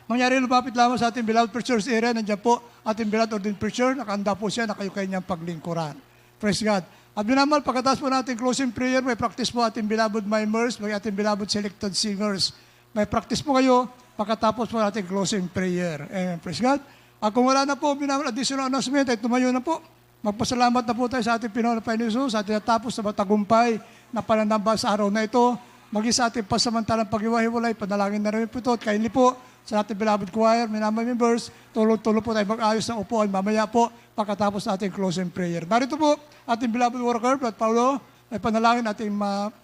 Mangyari lumapit lamang sa ating beloved preacher's area, nandiyan po ating beloved ordained preacher, nakahanda po siya, nakayukay niyang paglingkuran. Praise God. At binamal, pagkatapos po natin closing prayer, may practice po ating beloved mimers, may ating beloved selected singers. May practice po kayo, pagkatapos po natin closing prayer. Amen. Praise God. At kung wala na po, binamal additional announcement, ay tumayo na po. Magpasalamat na po tayo sa ating Pinoy na Panginoon, sa ating natapos na matagumpay na pananamba sa araw na ito. Maging sa ating pasamantalang pag-iwahiwalay, panalangin na rin po ito. At kaili po, sa ating beloved choir, minamahal members, tulong-tulong po tayo mag-ayos ng upuan. Mamaya po, pagkatapos sa ating closing prayer. Narito po, ating beloved worker, Brad Paulo, ay panalangin natin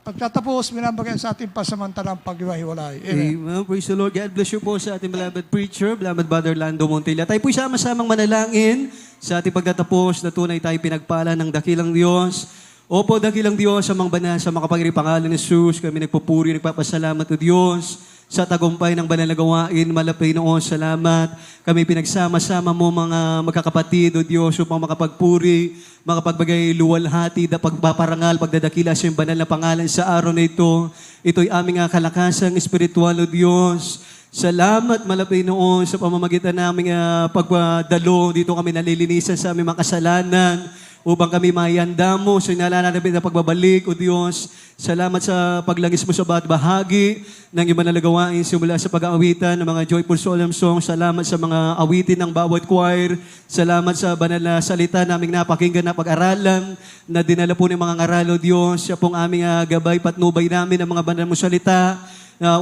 pagkatapos, binabagay sa ating pasamantalang paghiwa-hiwalay. Amen. Amen. Praise the Lord. God bless you po sa ating beloved preacher, beloved Brother Lando Montilla. Tayo po sama-samang manalangin sa ating pagtatapos na tunay tayo pinagpala ng dakilang Diyos. Opo, dakilang Diyos, sa mga banal, sa makapangyarihang pangalan ni Jesus, kami nagpupuri, nagpapasalamat o Diyos sa tagumpay ng banal na gawain. Malapay noon, salamat. Kami pinagsama-sama mo mga magkakapatid o Diyos upang makapagpuri, makapagbagay luwalhati, pagpaparangal, pagdadakila sa iyong banal na pangalan sa araw na ito. Ito'y aming kalakasang espiritual o Diyos. Salamat malapay noon sa pamamagitan naming pagdalo. Dito kami nalilinisan sa aming mga kasalanan upang kami mayanda mo sa inalalapit na pagbabalik, O Diyos. Salamat sa paglagis mo sa bawat bahagi ng iyong manalagawain simula sa pag-aawitan ng mga joyful solemn songs. Salamat sa mga awitin ng bawat choir. Salamat sa banal na salita naming napakinggan na pag-aralan na dinala po ng mga ngaral, O Diyos. Siya pong aming gabay, patnubay namin ng mga banal mo salita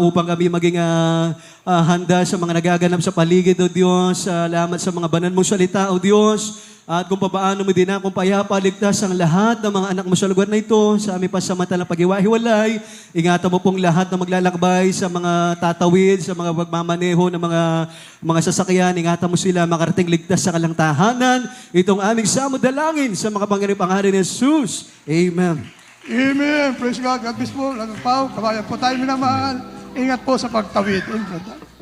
upang kami maging handa sa mga nagaganap sa paligid, O Diyos. Salamat sa mga banal mong salita, O Diyos. At kung paano mo din akong payapa, ligtas ang lahat ng mga anak mo sa lugar na ito, sa aming pasamantalang paghiwa-hiwalay. Ingatan mo pong lahat na maglalakbay sa mga tatawid, sa mga pagmamaneho ng mga sasakyan. Ingatan mo sila makarating ligtas sa kalang tahanan. Itong aming samudalangin sa mga pangalan ni Jesus. Amen. Amen. Praise God. God bless po. Lagang Pao. Kabayan po tayo minamahal. Ingat po sa pagtawid. Amen.